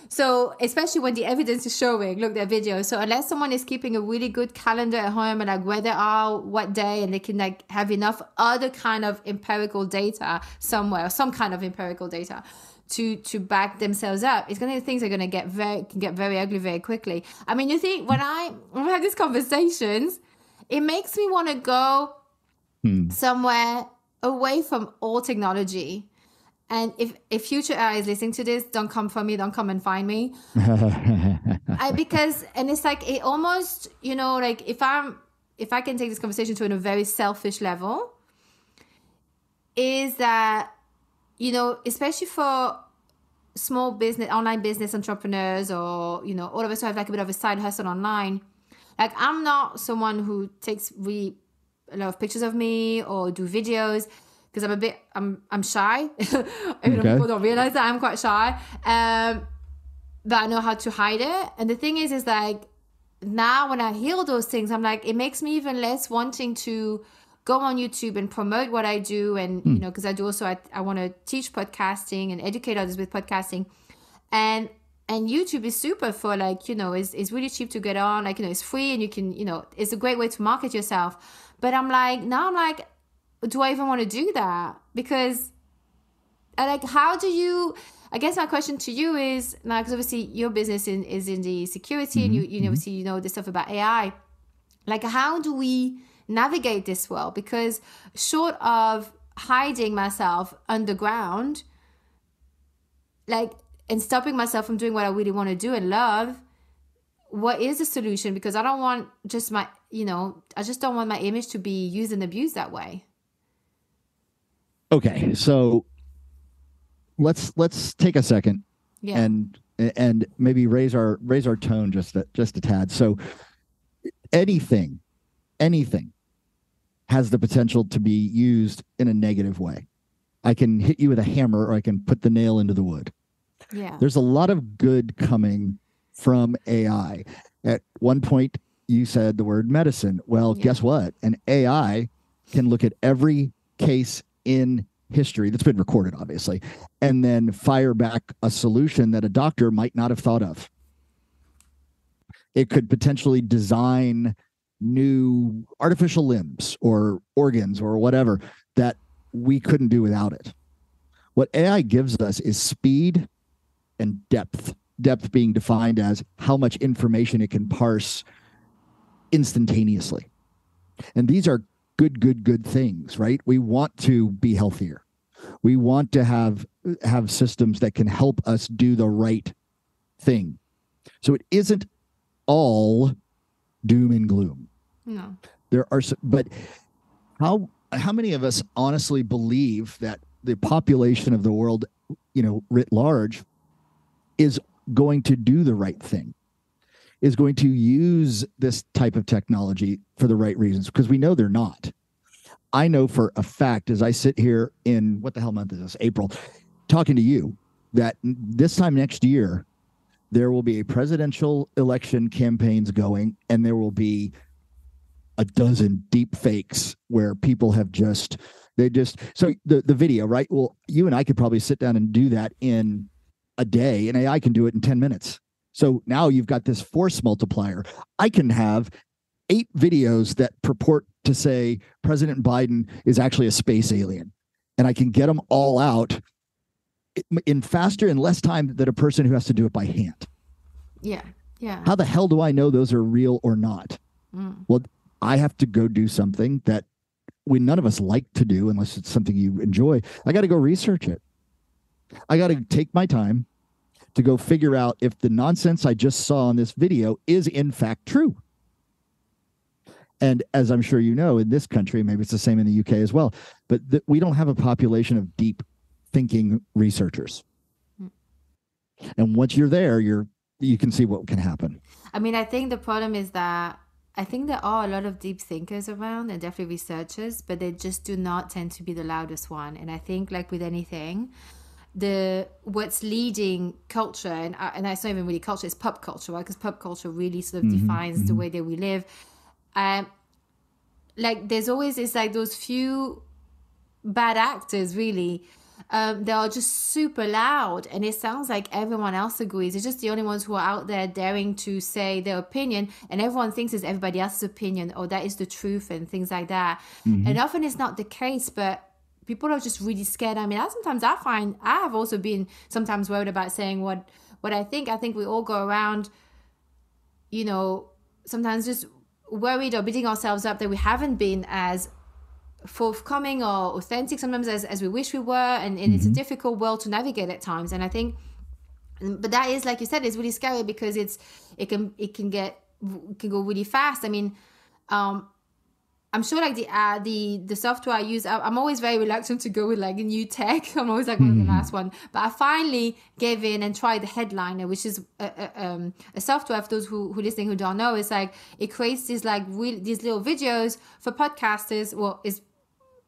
So especially when the evidence is showing, look, their video. So unless someone is keeping a really good calendar at home and like where they are, what day, and they can like have enough other kind of empirical data somewhere, or some kind of empirical data to back themselves up, things are going to get very ugly very quickly. I mean, you think when I have these conversations, it makes me want to go somewhere away from all technology And if future AI is listening to this, don't come for me, don't come and find me. Because it's like, it almost, like if I can take this conversation to a very selfish level, is that, especially for small business, online business entrepreneurs, or, all of us who have like a bit of a side hustle online. Like, I'm not someone who takes really a lot of pictures of me or do videos, because I'm shy. Even though people don't realize that I'm quite shy. But I know how to hide it. And the thing is like, now when I hear those things, I'm like, it makes me even less wanting to go on YouTube and promote what I do. And, because I do also, I want to teach podcasting and educate others with podcasting. And YouTube is super for like, it's really cheap to get on. Like, it's free, and you can, it's a great way to market yourself. But I'm like, do I even want to do that? Because like, how do you, I guess my question to you is, now, because obviously your business is in the security, and you obviously the stuff about AI. Like, how do we navigate this world? Because short of hiding myself underground, like, and stopping myself from doing what I really want to do and love, what is the solution? Because I don't want just I just don't want my image to be used and abused that way. Okay, so let's take a second, and maybe raise our tone just a tad. So anything has the potential to be used in a negative way. I can hit you with a hammer, or I can put the nail into the wood. Yeah. There's a lot of good coming from AI. At one point, you said the word medicine. Well, guess what? An AI can look at every case in history that's been recorded, obviously, and then fire back a solution that a doctor might not have thought of. It could potentially design new artificial limbs or organs or whatever that we couldn't do without it. What AI gives us is speed and depth being defined as how much information it can parse instantaneously. And these are good things, right? We want to be healthier. We want to have systems that can help us do the right thing. So it isn't all doom and gloom. No. There are, but how many of us honestly believe that the population of the world, writ large, is going to do the right thing, is going to use this type of technology for the right reasons? Because we know they're not. I know for a fact, as I sit here in, what the hell month is this? April, talking to you, that this time next year, there will be a presidential election campaigns going, and there will be a dozen deep fakes where people have so the video, right? Well, you and I could probably sit down and do that in a day, and AI can do it in 10 minutes. So now you've got this force multiplier. I can have 8 videos that purport to say President Biden is actually a space alien, and I can get them all out in faster and less time than a person who has to do it by hand. Yeah. How the hell do I know those are real or not? Well, I have to go do something that none of us like to do unless it's something you enjoy. I got to go research it. I got to take my time to go figure out if the nonsense I just saw in this video is in fact true. And as I'm sure you know, in this country, maybe it's the same in the UK as well, but we don't have a population of deep thinking researchers. And once you're there, you can see what can happen. I mean, I think the problem is that I think there are a lot of deep thinkers around, and definitely researchers, but they just do not tend to be the loudest one. And I think, like with anything, what's leading culture, and it's not even really culture, it's pop culture, right? Because pop culture really sort of defines the way that we live. Like there's always, it's like those few bad actors really, they are just super loud, and it sounds like everyone else agrees. It's just the only ones who are out there daring to say their opinion, and everyone thinks it's everybody else's opinion, or that is the truth, and things like that. And often it's not the case, but people are just really scared. I mean, I find I have also been sometimes worried about saying what I think. I think we all go around, sometimes just worried or beating ourselves up that we haven't been as forthcoming or authentic sometimes as we wish we were, and it's a difficult world to navigate at times. And I think, but that is, like you said, it's really scary because it can go really fast. I mean, I'm sure like the software I use, I'm always very reluctant to go with like a new tech. I'm always like one of the last one. But I finally gave in and tried the Headliner, which is a software for those who listening who don't know. It's like it creates these like these little videos for podcasters. Well,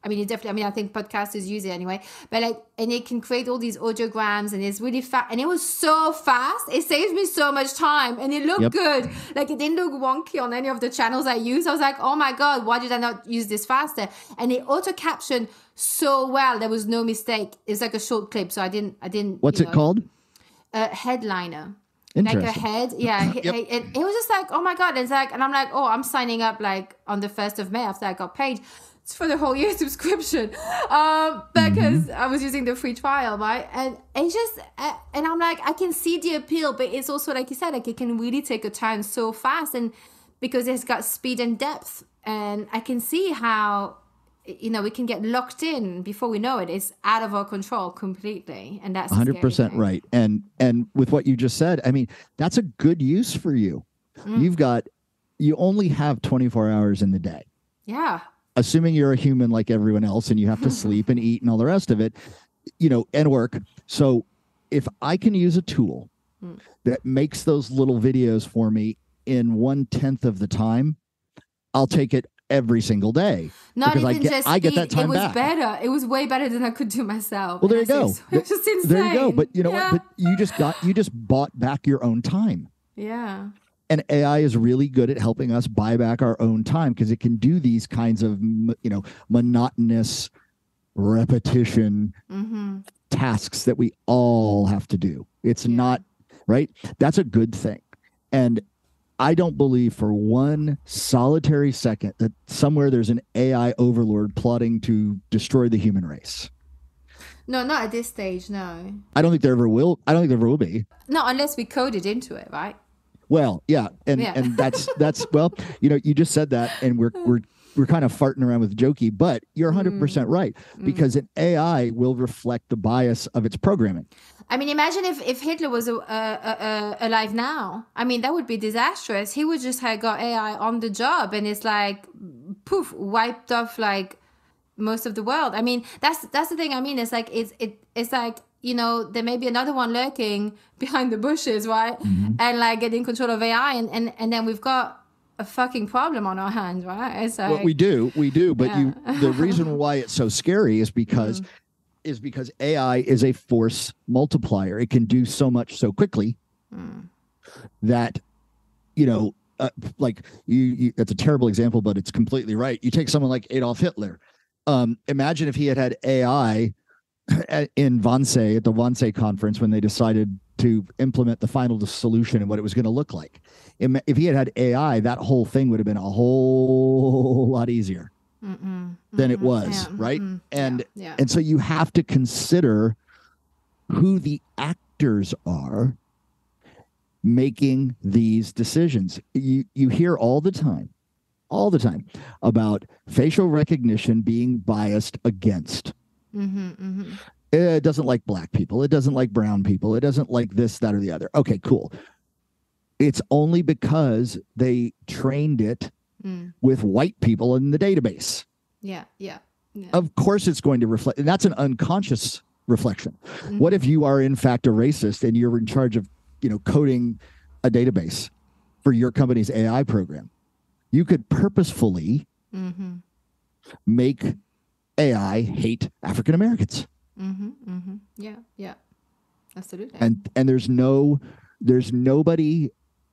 I think podcasters use it anyway, but like, and it can create all these audiograms, and it's really fast, and it was so fast. It saves me so much time, and it looked good. Like, it didn't look wonky on any of the channels I use. I was like, oh my God, why did I not use this faster? And it auto captioned so well. There was no mistake. It's like a short clip. So I didn't. What's it called? Headliner. Like a head. Yeah. It was just like, oh my God. It's like, and I'm like, oh, I'm signing up like on the 1st of May after I got paid for the whole year subscription, because I was using the free trial, right? And it's just, and I'm like, I can see the appeal, but it's also, like you said, like it can really take a turn so fast, and because it's got speed and depth, and I can see how, we can get locked in before we know it. It's out of our control completely, and that's 100% right. And with what you just said, I mean, that's a good use for you. You only have 24 hours in the day. Yeah. Assuming you're a human like everyone else and you have to sleep and eat and all the rest of it, and work. So if I can use a tool that makes those little videos for me in 1/10 of the time, I'll take it every single day. Not because even I get that time it was back. better. It was way better than I could do myself. Well, there you go. It's just insane. There you go. But you know what? But you just bought back your own time. Yeah. And AI is really good at helping us buy back our own time because it can do these kinds of, monotonous repetition tasks that we all have to do. It's not, right? That's a good thing. And I don't believe for one solitary second that somewhere there's an AI overlord plotting to destroy the human race. No, not at this stage, no. I don't think there ever will be. No, unless we code it into it, right? Well, yeah, and that's well, you just said that, and we're kind of farting around with jokey, but you're 100% right, because an AI will reflect the bias of its programming. I mean, imagine if Hitler was alive now. I mean, that would be disastrous. He would just have got AI on the job, and it's like, poof, wiped off like most of the world. I mean, that's the thing. I mean, it's like it's like, there may be another one lurking behind the bushes, right? And like getting control of AI, and then we've got a fucking problem on our hands, right? It's like, well, we do, but the reason why it's so scary is because AI is a force multiplier. It can do so much so quickly that, like you that's a terrible example, but it's completely right. You take someone like Adolf Hitler. Imagine if he had AI in Wannsee, at the Wannsee conference, when they decided to implement the final solution and what it was going to look like. If he had AI, that whole thing would have been a whole lot easier than it was, right? And so you have to consider who the actors are making these decisions. You hear all the time about facial recognition being biased against. It doesn't like black people. It doesn't like brown people. It doesn't like this, that, or the other. Okay, cool. It's only because they trained it with white people in the database. Yeah. Of course it's going to reflect, and that's an unconscious reflection. What if you are in fact a racist and you're in charge of, coding a database for your company's AI program? You could purposefully make AI hate African Americans. Yeah, absolutely. And there's nobody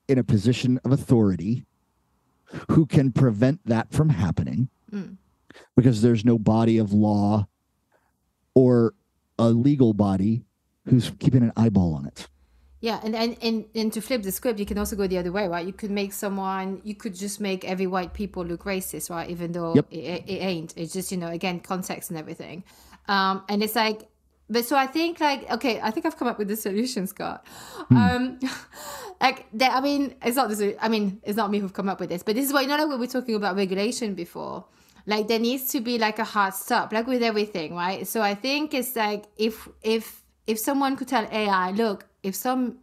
in a position of authority who can prevent that from happening because there's no body of law or a legal body who's keeping an eyeball on it. Yeah, and to flip the script, you can also go the other way, right? You could just make every white people look racist, right? Even though it ain't. It's just, again, context and everything. And it's like, but so I think like, okay, I think I've come up with the solution, Scott. It's not me who've come up with this, but this is why, like we were talking about regulation before. Like there needs to be like a hard stop, like with everything, right? So I think it's like if someone could tell AI, look, if some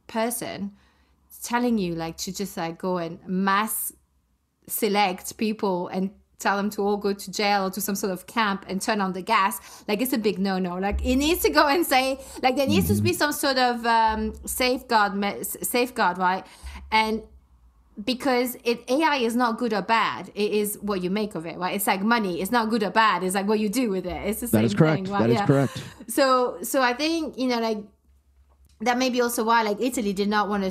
person is telling you like to just like go and mass select people and tell them to all go to jail or to some sort of camp and turn on the gas, like it's a big no-no. Like it needs to go and say, like there needs to be some sort of safeguard, right? And because AI is not good or bad, it is what you make of it, right? It's like money. It's not good or bad. It's like what you do with it. It's the same That is correct. thing, right? That is correct. So I think, like that may be also why like Italy did not want to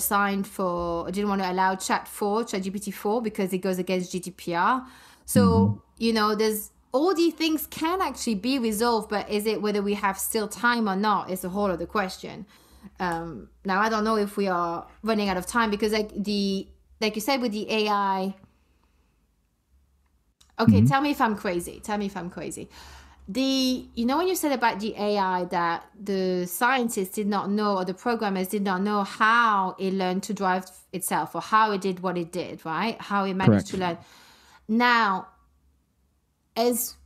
didn't want to allow ChatGPT-4 because it goes against GDPR. So, there's all these things can actually be resolved, but is it whether we have still time or not is a whole other question. Now, I don't know if we are running out of time because like you said with the AI. Okay, tell me if I'm crazy. When you said about the AI that the scientists did not know or the programmers did not know how it learned to drive itself or how it did what it did, right? How it managed to learn. Now, as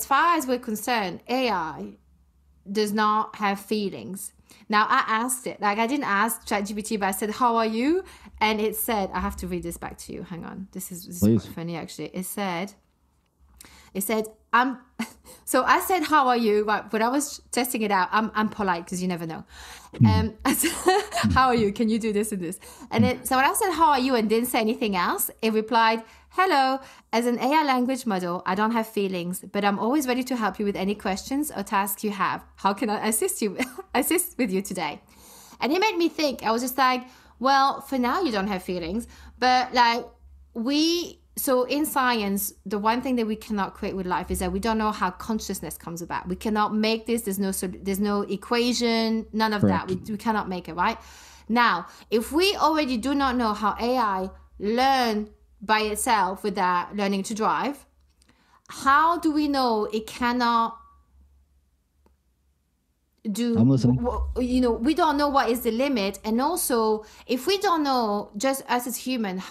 far as we're concerned, AI does not have feelings. Now, I asked it. Like, I didn't ask ChatGPT, but I said, how are you? And it said, I have to read this back to you. Hang on. This is quite funny, actually. It said, so I said, how are you? But when I was testing it out, I'm polite because you never know. I said, how are you? Can you do this and this? And so when I said, how are you? And didn't say anything else, it replied, hello, as an AI language model, I don't have feelings, but I'm always ready to help you with any questions or tasks you have. How can I assist with you today? And it made me think. I was just like, well, for now you don't have feelings, but like so in science, the one thing that we cannot create with life is that we don't know how consciousness comes about. We cannot make this. There's no equation, none of that. We cannot make it, right? Now, if we already do not know how AI learn by itself without learning to drive, how do we know it cannot do? I'm listening. We don't know what is the limit. And also, if we don't know, just us as human,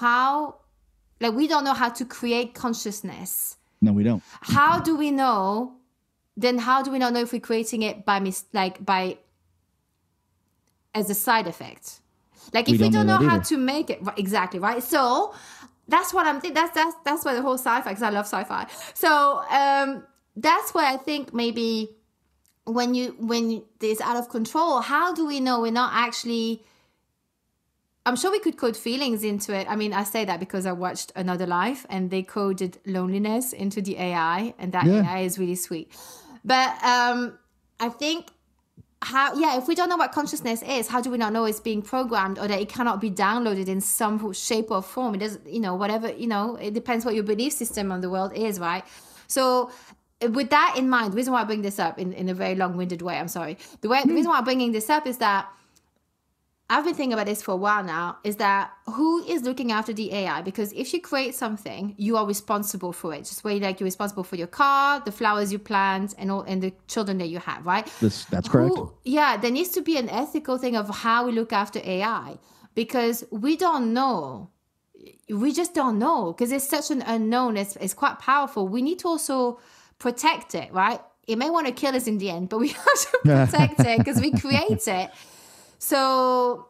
we don't know how to create consciousness. No, we don't. How do we know? Then how do we not know if we're creating it by as a side effect? Like if we don't know how to make it exactly, right? So that's what I'm thinking. That's why the whole sci-fi, because I love sci-fi. So that's why I think maybe when it's out of control, how do we know we're not actually? I'm sure we could code feelings into it. I mean, I say that because I watched Another Life and they coded loneliness into the AI, and that AI is really sweet. But I think if we don't know what consciousness is, how do we not know it's being programmed or that it cannot be downloaded in some shape or form? It doesn't, whatever, it depends what your belief system on the world is, right? So with that in mind, the reason why I bring this up in a very long-winded way, I'm sorry. The reason why I'm bringing this up is that I've been thinking about this for a while now, is that who is looking after the AI? Because if you create something, you are responsible for it. Just where you're responsible for your car, the flowers you plant, and the children that you have, right? That's correct. There needs to be an ethical thing of how we look after AI, because we don't know. We just don't know, because it's such an unknown. It's quite powerful. We need to also protect it, right? It may want to kill us in the end, but we have to protect it because we create it. So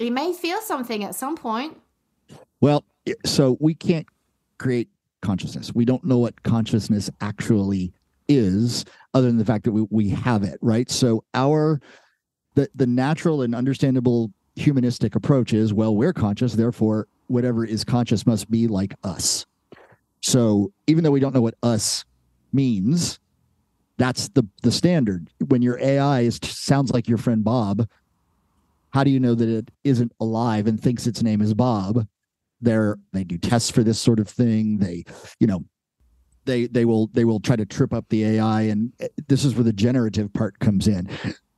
it may feel something at some point. Well, so we can't create consciousness. We don't know what consciousness actually is, other than the fact that we have it, right? So the natural and understandable humanistic approach is, well, we're conscious, therefore whatever is conscious must be like us. So even though we don't know what us means, that's the standard. When your AI sounds like your friend Bob, how do you know that it isn't alive and thinks its name is Bob? They do tests for this sort of thing. They will try to trip up the AI, and this is where the generative part comes in,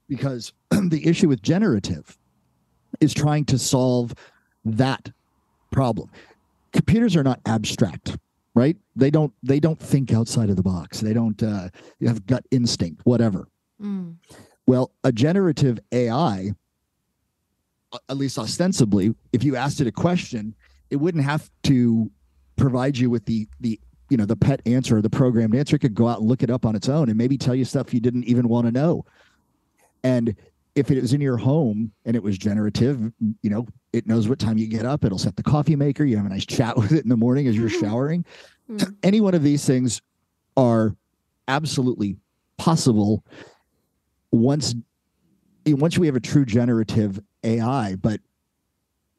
because the issue with generative is trying to solve that problem. Computers are not abstract, right? They don't think outside of the box. They don't have gut instinct, whatever. Well, a generative AI, at least ostensibly, if you asked it a question, it wouldn't have to provide you with the the pet answer, the programmed answer, could go out and look it up on its own and maybe tell you stuff you didn't even want to know. And if it was in your home and it was generative, it knows what time you get up. It'll set the coffee maker. You have a nice chat with it in the morning as you're showering. Any one of these things are absolutely possible once we have a true generative AI. But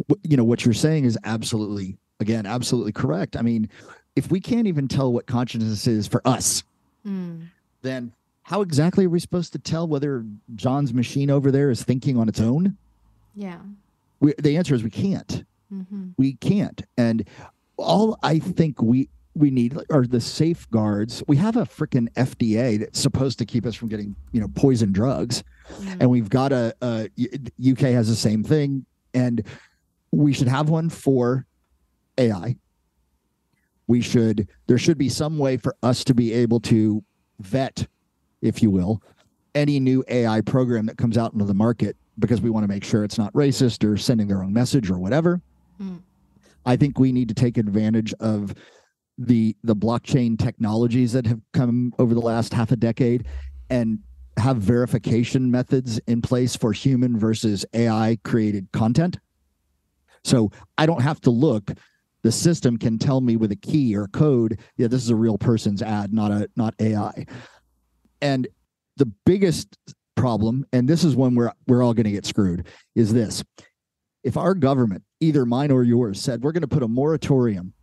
what you're saying is absolutely correct. I mean, if we can't even tell what consciousness is for us, then how exactly are we supposed to tell whether John's machine over there is thinking on its own? Yeah. The answer is we can't. We can't. And all I think we need are the safeguards. We have a freaking FDA that's supposed to keep us from getting, poison drugs. And we've got UK has the same thing. And we should have one for AI. There should be some way for us to be able to vet, if you will, any new AI program that comes out into the market, because we want to make sure it's not racist or sending the wrong message or whatever. I think we need to take advantage of the blockchain technologies that have come over the last half a decade and have verification methods in place for human versus AI created content. So I don't have to look. The system can tell me with a key or a code, yeah, this is a real person's ad, not AI. And the biggest problem, and this is one where we're all going to get screwed, is this. If our government, either mine or yours, said we're going to put a moratorium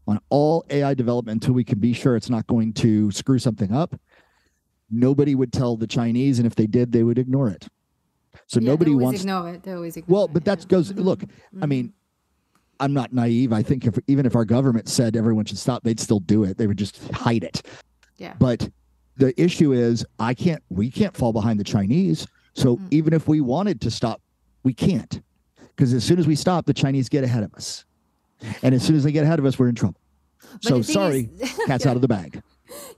on all AI development until we can be sure it's not going to screw something up, nobody would tell the Chinese, and if they did, they would ignore it. So nobody wants to ignore it. They always ignore it. Well, but that goes, look, I mean, I'm not naive. I think even if our government said everyone should stop, they'd still do it. They would just hide it. Yeah. But the issue is we can't fall behind the Chinese. So even if we wanted to stop, we can't. Because as soon as we stop, the Chinese get ahead of us. And as soon as they get ahead of us, we're in trouble. So sorry, cat's out of the bag.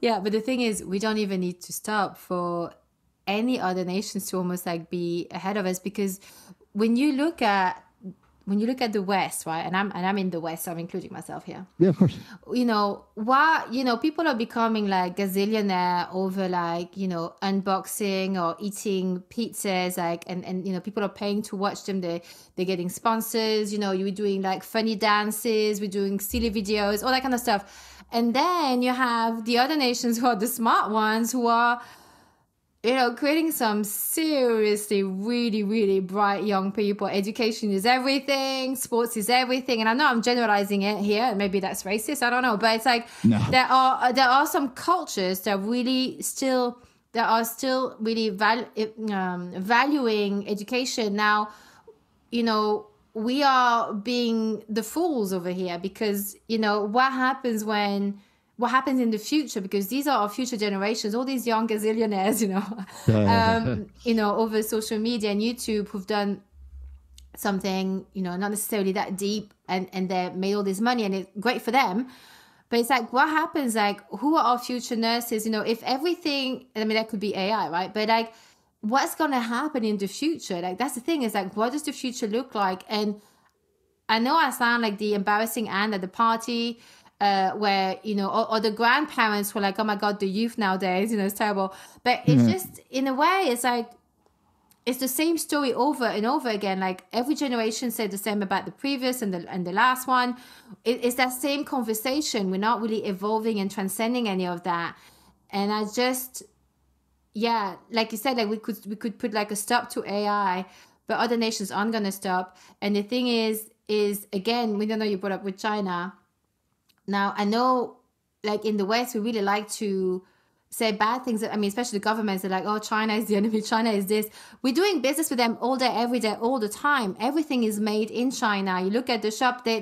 Yeah, but the thing is, we don't even need to stop for any other nations to almost like be ahead of us, because when you look at the West, right, and I'm in the West, so I'm including myself here. Yeah, of course. People are becoming like gazillionaire over like, unboxing or eating pizzas, like, and people are paying to watch them. They're getting sponsors, you're doing like funny dances, we're doing silly videos, all that kind of stuff. And then you have the other nations who are the smart ones who are, creating some seriously really, really bright young people. Education is everything. Sports is everything. And I know I'm generalizing it here. Maybe that's racist. I don't know. But it's like there are some cultures that are still really valuing education. Now, we are being the fools over here because, what happens in the future, because these are our future generations, all these young gazillionaires, over social media and YouTube who've done something, not necessarily that deep and they made all this money and it's great for them. But it's like, what happens? Like, who are our future nurses? If everything, that could be AI, right? But like, what's going to happen in the future? Like, that's the thing, is like, what does the future look like? And I know I sound like the embarrassing aunt at the party, where, or the grandparents were like, oh my God, the youth nowadays, it's terrible. But it's just, in a way, it's like, it's the same story over and over again. Like every generation said the same about the previous and the last one. It's that same conversation. We're not really evolving and transcending any of that. And I just, like you said, like we could put like a stop to AI, but other nations aren't going to stop. And the thing is again, we don't know, you brought up with China. Now, I know, like, in the West, we really like to say bad things. Especially the governments are like, oh, China is the enemy, China is this. We're doing business with them all day, every day, all the time. Everything is made in China. You look at the shop, they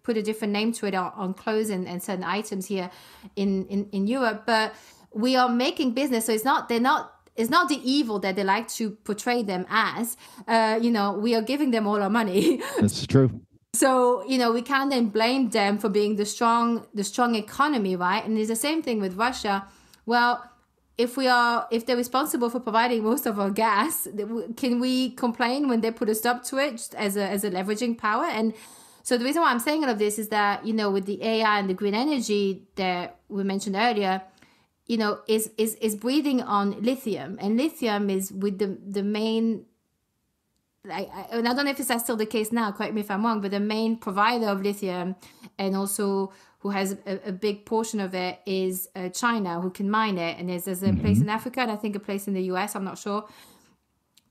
put a different name to it on clothes and certain items here in Europe. But we are making business, so it's not the evil that they like to portray them as. We are giving them all our money. That's true. So, we can't then blame them for being the strong economy, right? And it's the same thing with Russia. Well, if they're responsible for providing most of our gas, can we complain when they put a stop to it just as a leveraging power? And So the reason why I'm saying all of this is that, with the AI and the green energy that we mentioned earlier, is breathing on lithium, and lithium is with the main, and I don't know if that's still the case now, correct me if I'm wrong, but the main provider of lithium, and also who has a big portion of it, is China, who can mine it. And there's a place in Africa, and I think a place in the US, I'm not sure.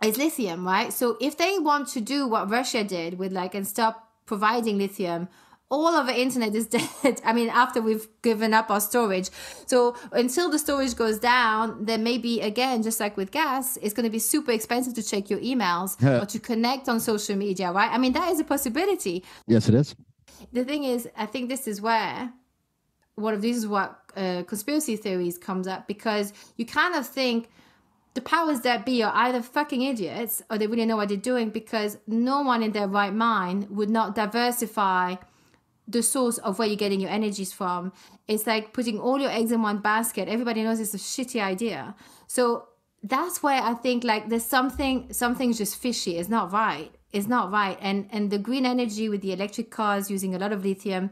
It's lithium, right? So if they want to do what Russia did with and stop providing lithium, all of the internet is dead. I mean, after we've given up our storage. So until the storage goes down, then maybe, again, just like with gas, it's going to be super expensive to check your emails or to connect on social media, right? I mean, that is a possibility. Yes, it is. The thing is, I think this is where one of these is what conspiracy theories comes up, because you kind of think the powers that be are either fucking idiots or they really know what they're doing, because no one in their right mind would not diversify the source of where you're getting your energies from. It's like putting all your eggs in one basket. Everybody knows it's a shitty idea. So that's where I think there's something's just fishy. It's not right. It's not right. And the green energy with the electric cars using a lot of lithium,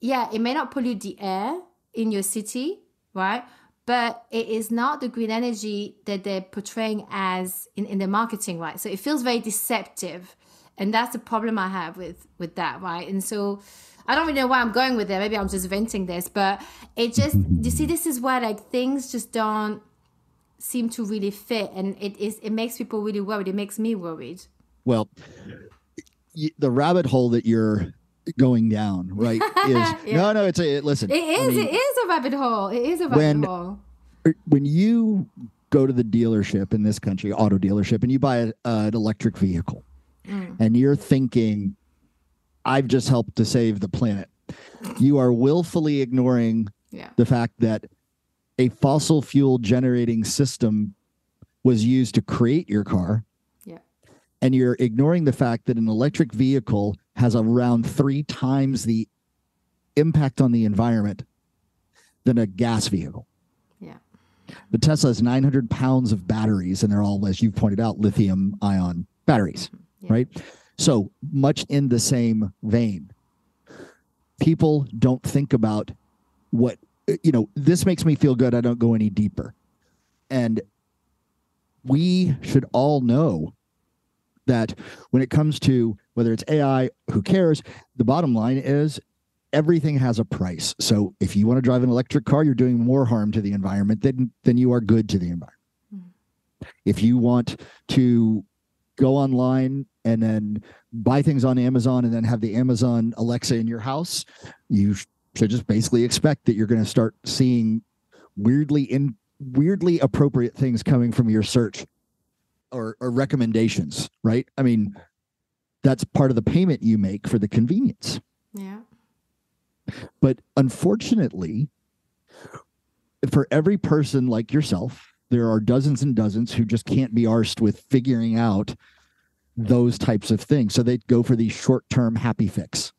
yeah, it may not pollute the air in your city, right? But it is not the green energy that they're portraying as in the marketing, right? So it feels very deceptive. And that's the problem I have with that, right? And so I don't really know why I'm going with it. Maybe I'm just venting this, but it just, you see, this is where things just don't seem to really fit. And it makes people really worried. It makes me worried. Well, the rabbit hole that you're going down, right, is yeah. no, listen. It is a rabbit hole. It is a rabbit hole. When you go to the dealership in this country, auto dealership, and you buy an electric vehicle, and you're thinking, I've just helped to save the planet, you are willfully ignoring the fact that a fossil fuel generating system was used to create your car. Yeah. And you're ignoring the fact that an electric vehicle has around 3 times the impact on the environment than a gas vehicle. Yeah. The Tesla has 900 pounds of batteries, and they're all, as you pointed out, lithium ion batteries. Right? So much in the same vein, people don't think about what, this makes me feel good. I don't go any deeper. And we should all know that when it comes to whether it's AI, who cares? The bottom line is everything has a price. So if you want to drive an electric car, you're doing more harm to the environment than you are good to the environment. If you want to go online and then buy things on Amazon and then have the Amazon Alexa in your house, you should just basically expect that you're going to start seeing weirdly appropriate things coming from your search or recommendations, right? I mean, that's part of the payment you make for the convenience. Yeah. But unfortunately, for every person like yourself, there are dozens and dozens who just can't be arsed with figuring out those types of things. So they go for the short-term happy fix.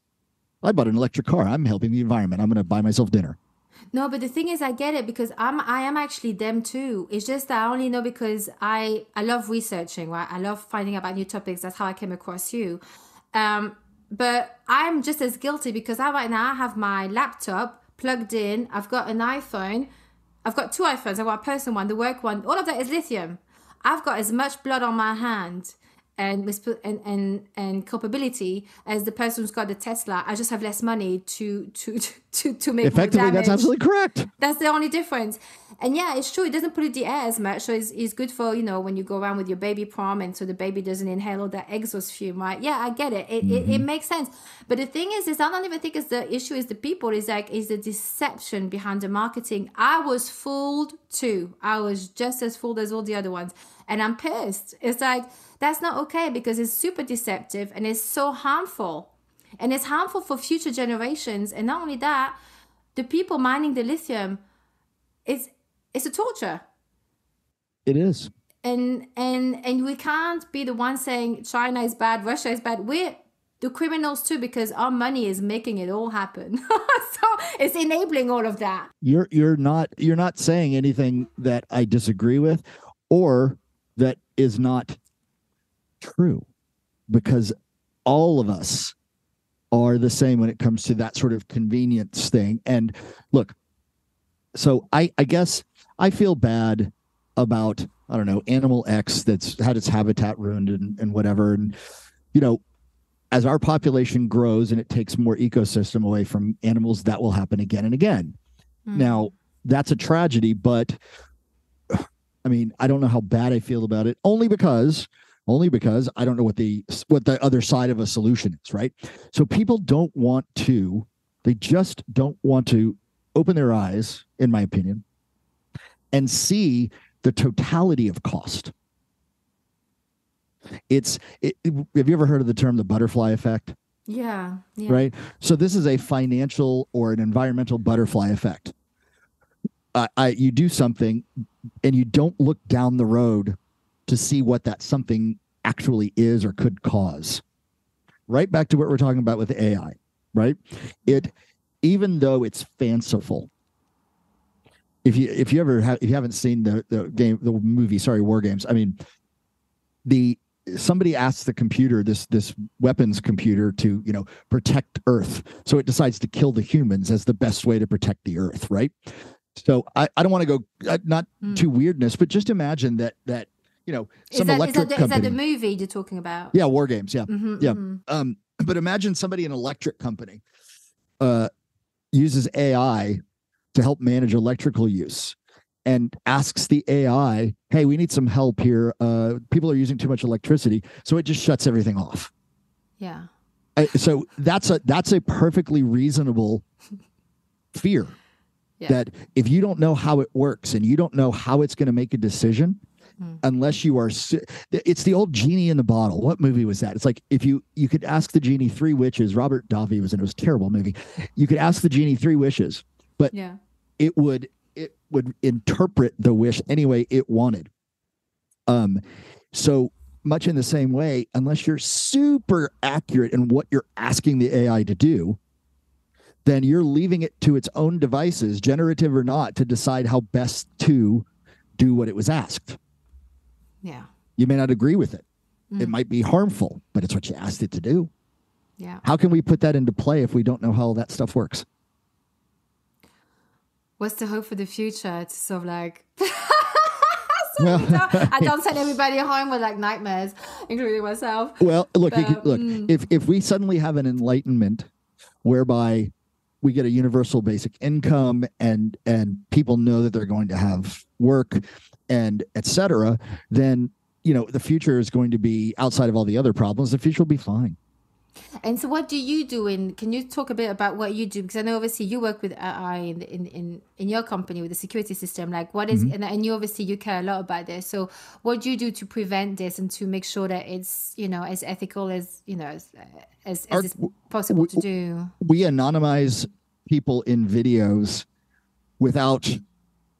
I bought an electric car. I'm helping the environment. I'm going to buy myself dinner. No, but the thing is, I get it, because I am actually them too. It's just that I only know because I love researching, right? I love finding out about new topics. That's how I came across you. But I'm just as guilty, because right now I have my laptop plugged in. I've got an iPhone. I've got 2 iPhones. I've got a personal one, the work one. All of that is lithium. I've got as much blood on my hand and culpability as the person who's got the Tesla. I just have less money to make effectively more damage. That's absolutely correct. That's the only difference. And yeah, it's true, it doesn't pollute the air as much, so it's good for, when you go around with your baby prom, and so the baby doesn't inhale all that exhaust fume, right? Yeah, I get it. It makes sense. But the thing is I don't even think it's the issue is the people. Is the deception behind the marketing. I was fooled too. I was just as fooled as all the other ones, and I'm pissed. It's that's not okay, because it's super deceptive and it's so harmful. And it's harmful for future generations. And not only that, the people mining the lithium, it's a torture. It is. And we can't be the one saying China is bad, Russia is bad. We're the criminals too, because our money is making it all happen. So it's enabling all of that. You're not saying anything that I disagree with or that is not true, because all of us are the same when it comes to that sort of convenience thing. And look, so I guess I feel bad about, I don't know, animal X that's had its habitat ruined and whatever. And, as our population grows and it takes more ecosystem away from animals, that will happen again and again. Now, that's a tragedy, but I mean, I don't know how bad I feel about it, only because I don't know what the other side of a solution is, right? So people they just don't want to open their eyes, in my opinion, and see the totality of cost. Have you ever heard of the term the butterfly effect? Yeah. Right. So this is a financial or an environmental butterfly effect. You do something and you don't look down the road to see what that something actually is or could cause. Right back to what we're talking about with AI, right? Even though it's fanciful, if you haven't seen the movie, War Games, I mean, somebody asks the computer, this weapons computer, to protect Earth, so it decides to kill the humans as the best way to protect the Earth, right? So I don't want to go not to weirdness, but just imagine that some electric company. Is that the movie you're talking about? Yeah, War Games. Yeah, but imagine somebody in an electric company uses AI to help manage electrical use, and asks the AI, "Hey, we need some help here. People are using too much electricity," so it just shuts everything off. Yeah. So that's a perfectly reasonable fear. Yeah. That if you don't know how it works and you don't know how it's going to make a decision, unless you are, it's the old genie in the bottle. What movie was that? It's like if you could ask the genie three wishes. Robert Davi was in it. It was a terrible movie. You could ask the genie three wishes, but it would interpret the wish any way it wanted. So much in the same way, unless you're super accurate in what you're asking the AI to do, then you're leaving it to its own devices, generative or not, to decide how best to do what it was asked. Yeah. You may not agree with it. It might be harmful, but it's what you asked it to do. Yeah. How can we put that into play if we don't know how that stuff works? What's the hope for the future? It's sort of like I don't send everybody home with like nightmares, including myself. Well, look, if we suddenly have an enlightenment whereby we get a universal basic income and people know that they're going to have work and et cetera, then the future is going to be, outside of all the other problems, the future will be fine. And so what do you do can you talk a bit about what you do? Because I know obviously you work with AI in your company with the security system. Like what is, and you obviously you care a lot about this. So what do you do to prevent this and to make sure that it's, as ethical as, as it's possible to do? We anonymize people in videos without,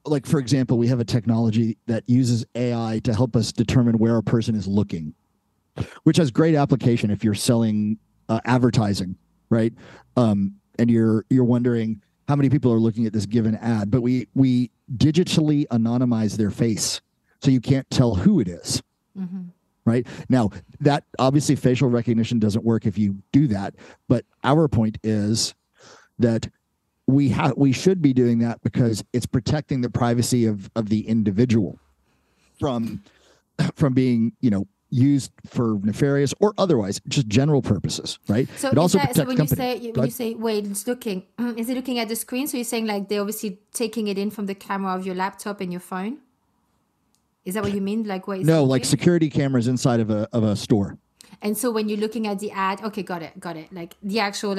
like, for example, we have a technology that uses AI to help us determine where a person is looking, which has great application if you're selling advertising, right? And you're wondering how many people are looking at this given ad, but we digitally anonymize their face, so you can't tell who it is. Right now, that obviously facial recognition doesn't work if you do that, but our point is that we should be doing that because it's protecting the privacy of the individual from being used for nefarious or otherwise, just general purposes, right? So it also so when you say wait, it's looking, is it looking at the screen? So you're saying like they're obviously taking it in from the camera of your laptop and your phone? Is that what you mean? Like what? No, like security cameras inside of a store. And so when you're looking at the ad, okay, got it. Like the actual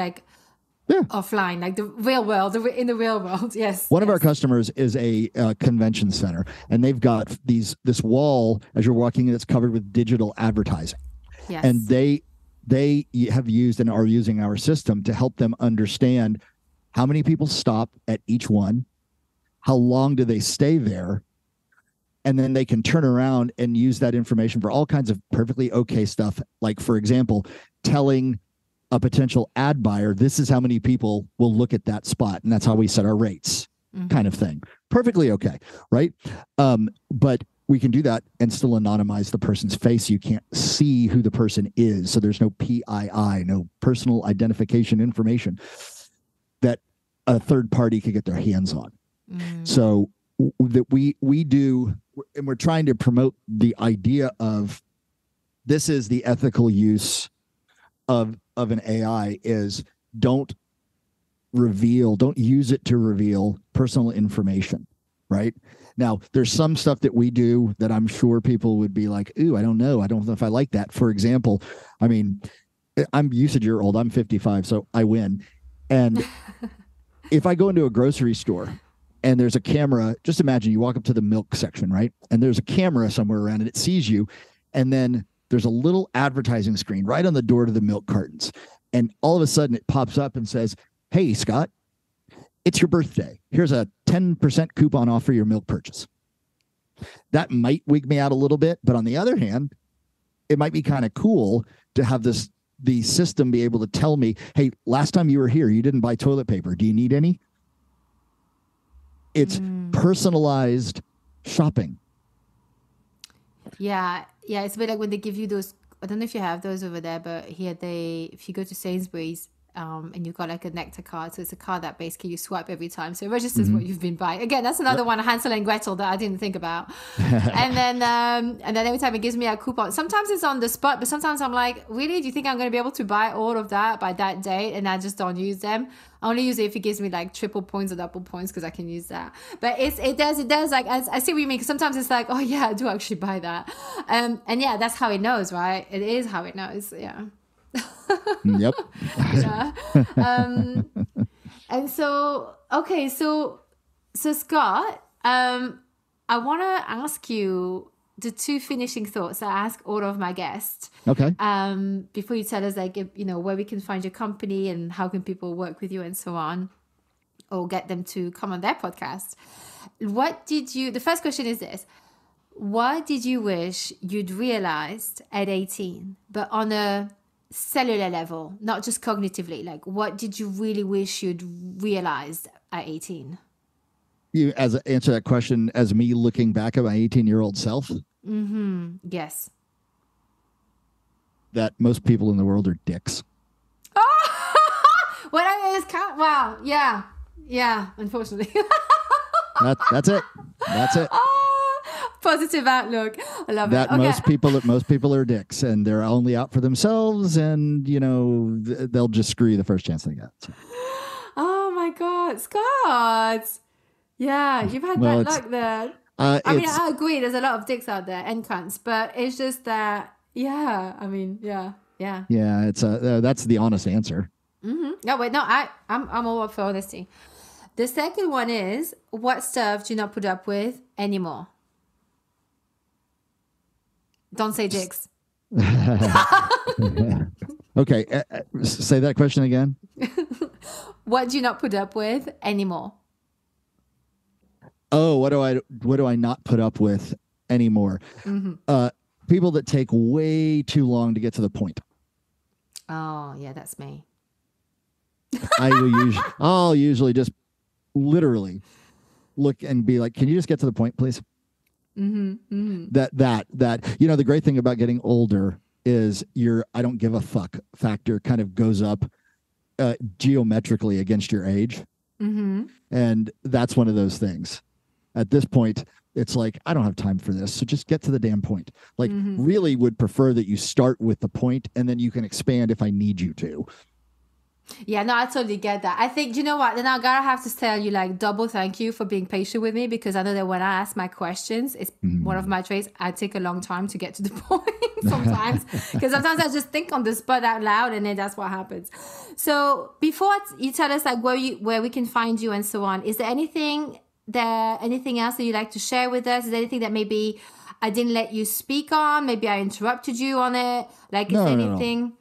offline, like the real world, in the real world. Yes. One of our customers is a convention center, and they've got this wall as you're walking in that's covered with digital advertising. Yes. And they have used and are using our system to help them understand how many people stop at each one, how long do they stay there, and then they can turn around and use that information for all kinds of perfectly okay stuff. Like, for example, telling a potential ad buyer, this is how many people will look at that spot, and that's how we set our rates, kind of thing. Perfectly okay, right? But we can do that and still anonymize the person's face. You can't see who the person is. So there's no PII, no personal identification information that a third party could get their hands on. So that we do, and we're trying to promote the idea of this is the ethical use of an AI is don't use it to reveal personal information, right? Now, there's some stuff that we do that I'm sure people would be like, ooh, I don't know if I like that. For example, I mean, you said you're old, I'm 55, so I win. And if I go into a grocery store and there's a camera, just imagine you walk up to the milk section, right? And there's a camera somewhere around and it sees you. And then there's a little advertising screen right on the door to the milk cartons. And all of a sudden it pops up and says, hey, Scott, it's your birthday. Here's a 10% coupon off for your milk purchase. That might wig me out a little bit. But on the other hand, it might be kind of cool to have the system be able to tell me, hey, last time you were here, you didn't buy toilet paper. Do you need any? It's personalized shopping. Yeah. It's a bit like when they give you those, I don't know if you have those over there, but here if you go to Sainsbury's, and you've got like a Nectar card. So it's a card that basically you swipe every time. So it registers what you've been buying. Again, that's another one, Hansel and Gretel, that I didn't think about. and then every time it gives me a coupon. Sometimes it's on the spot, but sometimes I'm like, really? Do you think I'm going to be able to buy all of that by that date? And I just don't use them. I only use it if it gives me like triple points or double points because I can use that. But it does like, I see what you mean. Because sometimes it's like, oh yeah, I do actually buy that. And yeah, that's how it knows, right? It is how it knows. Yeah. Yep. Yeah. And so, okay, so Scott, I want to ask you the two finishing thoughts I ask all of my guests. Okay. Before you tell us, like, where we can find your company and how can people work with you and so on, or get them to come on their podcast. The first question is this: what did you wish you'd realized at 18, but on a cellular level, not just cognitively? Like, what did you really wish you'd realized at 18? You answer that question as me looking back at my 18-year-old self? Yes. That most people in the world are dicks. Wow. Yeah. Unfortunately. That's it. Positive outlook. I love that. Okay. Most people are dicks, and they're only out for themselves, and they'll just screw you the first chance they get. So. Oh my God, Scott! Yeah, you've had bad luck there. I agree. There's a lot of dicks out there and cunts, but it's just that. Yeah, I mean, yeah. Yeah, it's that's the honest answer. No, wait, no, I'm all up for honesty. The second one is, what stuff do you not put up with anymore? Don't say dicks. Okay, say that question again. What do you not put up with anymore? Oh, what do I not put up with anymore? People that take way too long to get to the point. Oh, yeah, that's me. I'll usually just literally look and be like, can you just get to the point, please? That the great thing about getting older is your I don't give a fuck factor kind of goes up geometrically against your age. And that's one of those things. At this point, it's like, I don't have time for this, so just get to the damn point. Like, really would prefer that you start with the point and then you can expand if I need you to. Yeah, no, I totally get that. I think, you know what? Then I gotta have to tell you, like, double thank you for being patient with me, because I know that when I ask my questions, it's one of my traits. I take a long time to get to the point sometimes, because sometimes I just think on the spot out loud, and then that's what happens. So before you tell us like where we can find you and so on, is there anything else that you'd like to share with us? Is there anything that maybe I didn't let you speak on? Maybe I interrupted you on it? Like, is there anything?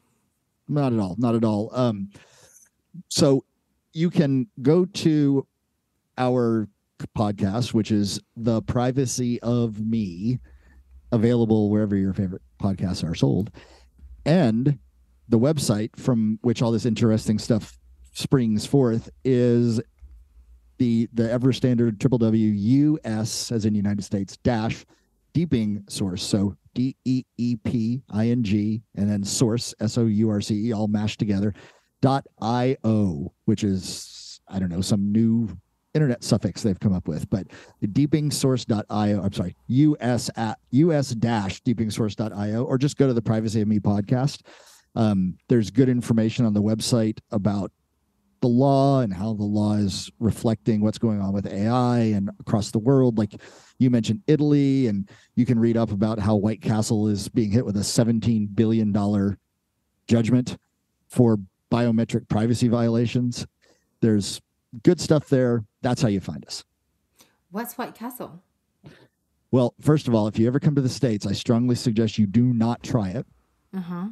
No. Not at all. So you can go to our podcast, which is The Privacy of Me, available wherever your favorite podcasts are sold. And the website from which all this interesting stuff springs forth is the ever standard www.us, as in United States, deeping source. So DEEPING and then source, SOURCE, all mashed together, .io, which is, I don't know, some new internet suffix they've come up with, but deepingsource.io, I'm sorry, US-deepingsource.io, or just go to the Privacy of Me podcast. There's good information on the website about the law and how the law is reflecting what's going on with AI and across the world. Like you mentioned Italy, and you can read up about how White Castle is being hit with a $17 billion judgment for biometric privacy violations. There's good stuff there. That's how you find us. What's White Castle? Well, first of all, if you ever come to the States, I strongly suggest you do not try it. Uh-huh.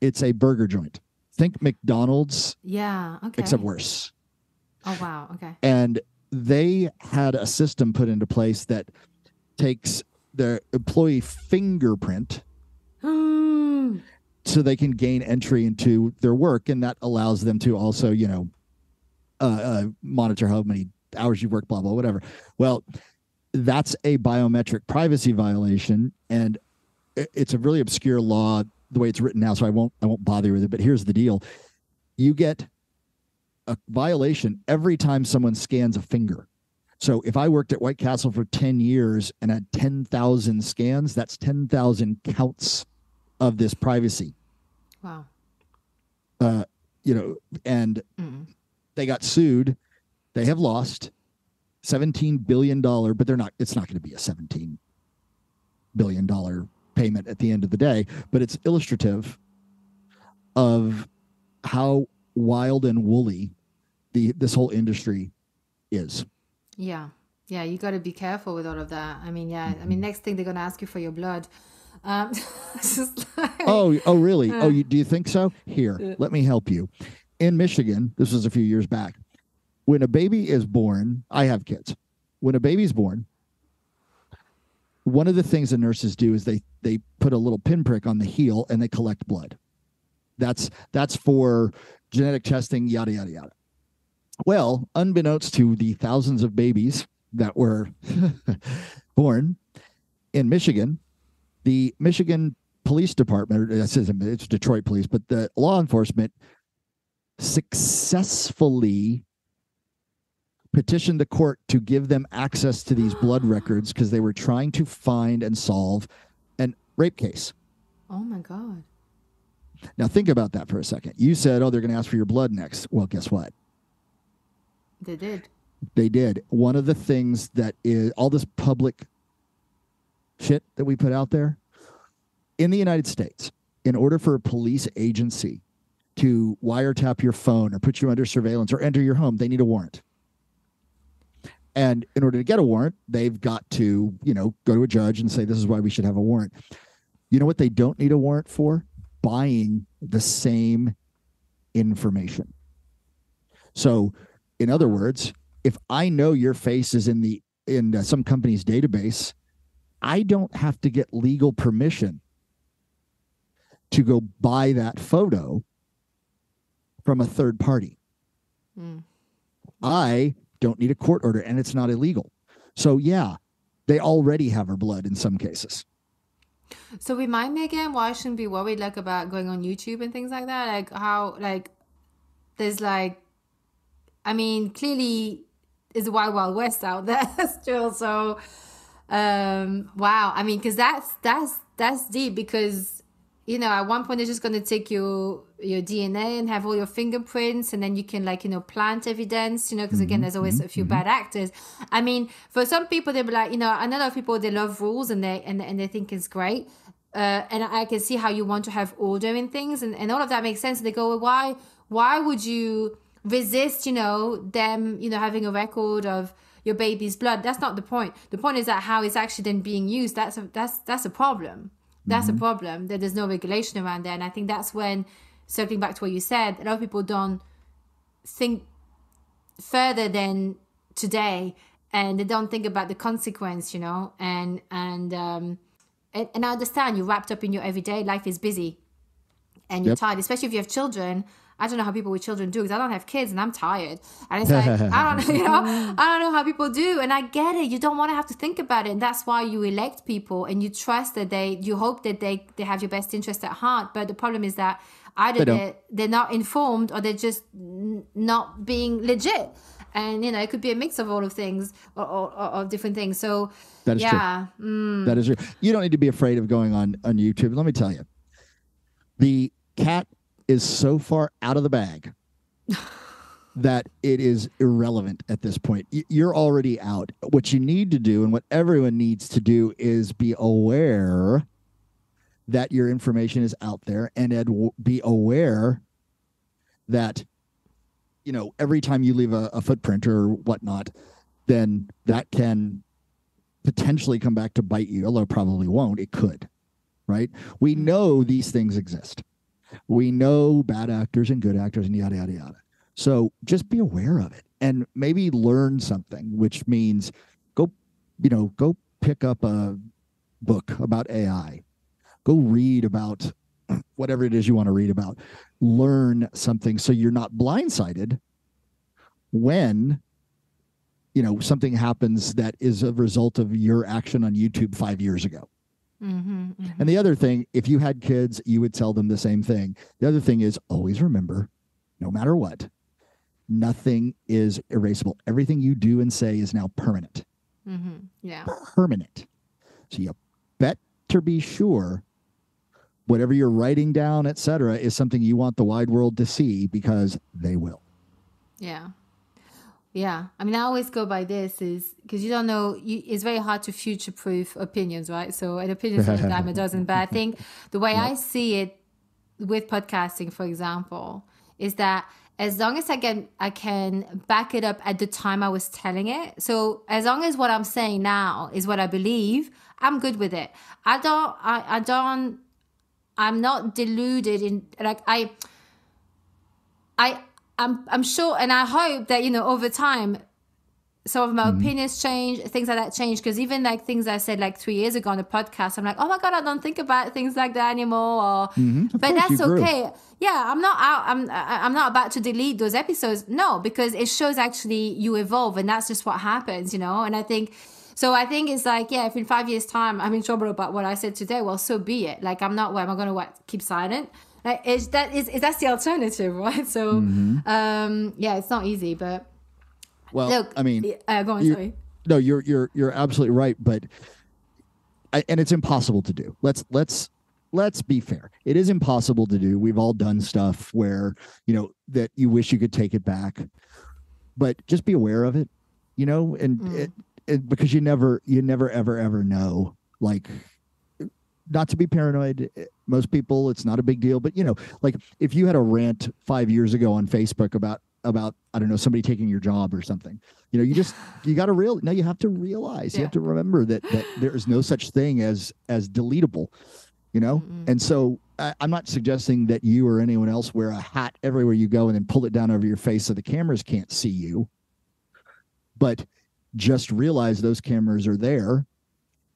It's a burger joint. Think McDonald's. Yeah, okay. Except worse. Oh, wow, okay. And they had a system put into place that takes the employee fingerprint so they can gain entry into their work, and that allows them to also, monitor how many hours you work, blah, blah, whatever. Well, that's a biometric privacy violation, and it's a really obscure law the way it's written now, so I won't bother with it. But here's the deal: you get a violation every time someone scans a finger. So if I worked at White Castle for 10 years and had 10,000 scans, that's 10,000 counts of this privacy. Wow. And they got sued. They have lost $17 billion, but it's not going to be a $17 billion payment at the end of the day, but it's illustrative of how wild and woolly this whole industry is. Yeah, you got to be careful with all of that. I mean, next thing they're going to ask you for your blood. Just like, oh, really? Do you think so? Here, let me help you. In Michigan, this was a few years back, when a baby is born, I have kids. When a baby's born, one of the things the nurses do is they put a little pinprick on the heel and they collect blood. That's for genetic testing, yada, yada, yada. Well, unbeknownst to the thousands of babies that were born in Michigan, the Michigan Police Department, it's Detroit Police, but the law enforcement successfully petitioned the court to give them access to these blood records because they were trying to find and solve a rape case. Oh, my God. Now, think about that for a second. You said, they're going to ask for your blood next. Well, guess what? They did. They did. One of the things that is all this public shit that we put out there in the United States, in order for a police agency to wiretap your phone or put you under surveillance or enter your home, they need a warrant. And in order to get a warrant, they've got to, go to a judge and say, this is why we should have a warrant. You know what they don't need a warrant for? Buying the same information. So, in other words, if I know your face is in some company's database, I don't have to get legal permission to go buy that photo from a third party. I don't need a court order, and it's not illegal. So, yeah, they already have our blood in some cases. So remind me again why I shouldn't be worried about going on YouTube and things like that. There's clearly is a wild west out there still. So wow. I mean, because that's deep, because at one point they're just going to take your DNA and have all your fingerprints, and then you can plant evidence, because again, there's always a few bad actors. I mean, for some people, they'll be like, I know a lot of people, they love rules and they think it's great. And I can see how you want to have order in things, and all of that makes sense. And they go, well, why would you resist, them, having a record of your baby's blood? That's not the point. The point is that how it's actually then being used. That's a problem. That's a problem, that there's no regulation around there. And I think that's when, circling back to what you said, a lot of people don't think further than today, and they don't think about the consequence, and I understand you're wrapped up in your everyday life, is busy and you're tired, especially if you have children. I don't know how people with children do, because I don't have kids and I'm tired. And it's like, I don't know how people do. And I get it. You don't want to have to think about it. And that's why you elect people and you trust that you hope that they have your best interest at heart. But the problem is that either they're not informed or they're just not being legit. And, it could be a mix of all of things or different things. So, that is true. That is true. You don't need to be afraid of going on YouTube. Let me tell you, the cat is so far out of the bag that it is irrelevant at this point. You're already out. What you need to do and what everyone needs to do is be aware that your information is out there and be aware that, every time you leave a footprint or whatnot, then that can potentially come back to bite you, although it probably won't. It could, right? We know these things exist. We know bad actors and good actors and yada, yada, yada. So just be aware of it and maybe learn something, which means go pick up a book about AI. Go read about whatever it is you want to read about. Learn something so you're not blindsided when, something happens that is a result of your action on YouTube 5 years ago. And the other thing, if you had kids, you would tell them the same thing. The other thing is always remember, no matter what, nothing is erasable. Everything you do and say is now permanent. Yeah. Permanent. So you better be sure whatever you're writing down, etc., is something you want the wide world to see, because they will. Yeah. Yeah. I mean, I always go by this is because you don't know, it's very hard to future-proof opinions, right? So an opinion is a dime a dozen. But I think the way I see it with podcasting, for example, is that as long as I can back it up at the time I was telling it. So as long as what I'm saying now is what I believe, I'm good with it. I'm not deluded in, like, I'm sure, and I hope that, over time, some of my opinions change, things like that change. Because even like things I said like 3 years ago on the podcast, I'm like, oh my God, I don't think about things like that anymore. But that's okay. Yeah, I'm not about to delete those episodes. No, because it shows actually you evolve, and that's just what happens, And I think it's like, yeah, if in 5 years' time I'm in trouble about what I said today, well, so be it. Like, I'm not, am I going to keep silent? Like, that's the alternative, right? So, yeah, it's not easy, but look, I mean, go on, sorry. No, you're absolutely right, but and it's impossible to do. Let's be fair. It is impossible to do. We've all done stuff where that you wish you could take it back, but just be aware of it, and because you never ever know. Like, not to be paranoid. Most people, it's not a big deal, but like if you had a rant 5 years ago on Facebook about I don't know, somebody taking your job or something, you got to you have to realize, you have to remember that there is no such thing as deletable, and so I'm not suggesting that you or anyone else wear a hat everywhere you go and then pull it down over your face so the cameras can't see you, but just realize those cameras are there.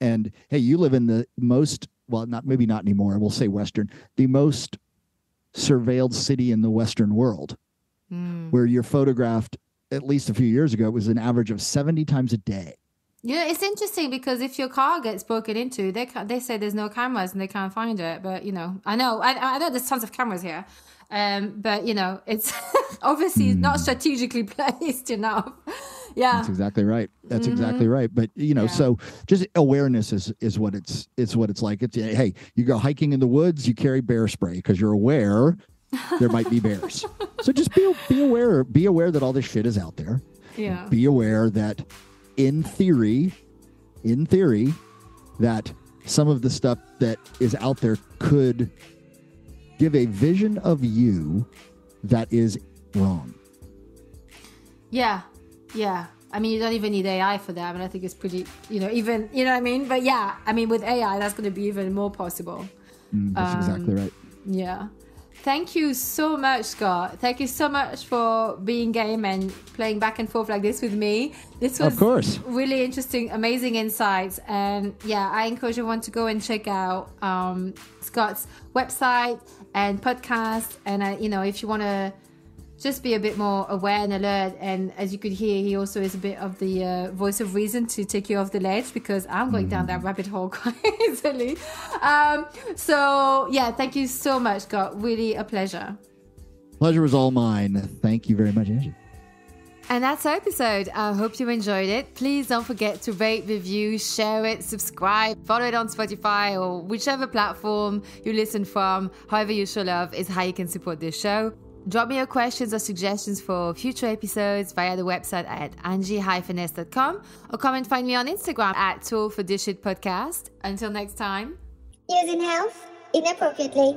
And hey, you live in the most, well, maybe not anymore, we'll say Western, the most surveilled city in the Western world, where you're photographed, at least a few years ago, it was an average of 70 times a day. Yeah, it's interesting because if your car gets broken into, they say there's no cameras and they can't find it. But, I know there's tons of cameras here. But, it's obviously not strategically placed enough. Yeah, that's exactly right. That's exactly right. But so just awareness is what it's like. It's, hey, you go hiking in the woods, you carry bear spray because you're aware there might be bears. So just be aware. Be aware that all this shit is out there. Yeah. Be aware that in theory, that some of the stuff that is out there could give a vision of you that is wrong. Yeah. Yeah. I mean, you don't even need AI for that. I mean, I think it's pretty, even, what I mean? But yeah, I mean, with AI, that's going to be even more possible. That's exactly right. Yeah. Thank you so much, Scott. Thank you so much for being game and playing back and forth like this with me. This was, of course, really interesting, amazing insights. And yeah, I encourage everyone to go and check out Scott's website and podcast. And, if you want to just be a bit more aware and alert. And as you could hear, he also is a bit of the voice of reason to take you off the ledge, because I'm going down that rabbit hole quite easily. So yeah, thank you so much, Scott. Really a pleasure. Pleasure was all mine. Thank you very much, Angie. And that's our episode. I hope you enjoyed it. Please don't forget to rate, review, share it, subscribe, follow it on Spotify or whichever platform you listen from. However you show love is how you can support this show. Drop me your questions or suggestions for future episodes via the website at angie-s.com, or come and find me on Instagram at Tool for This Shit Podcast. Until next time. Using health inappropriately.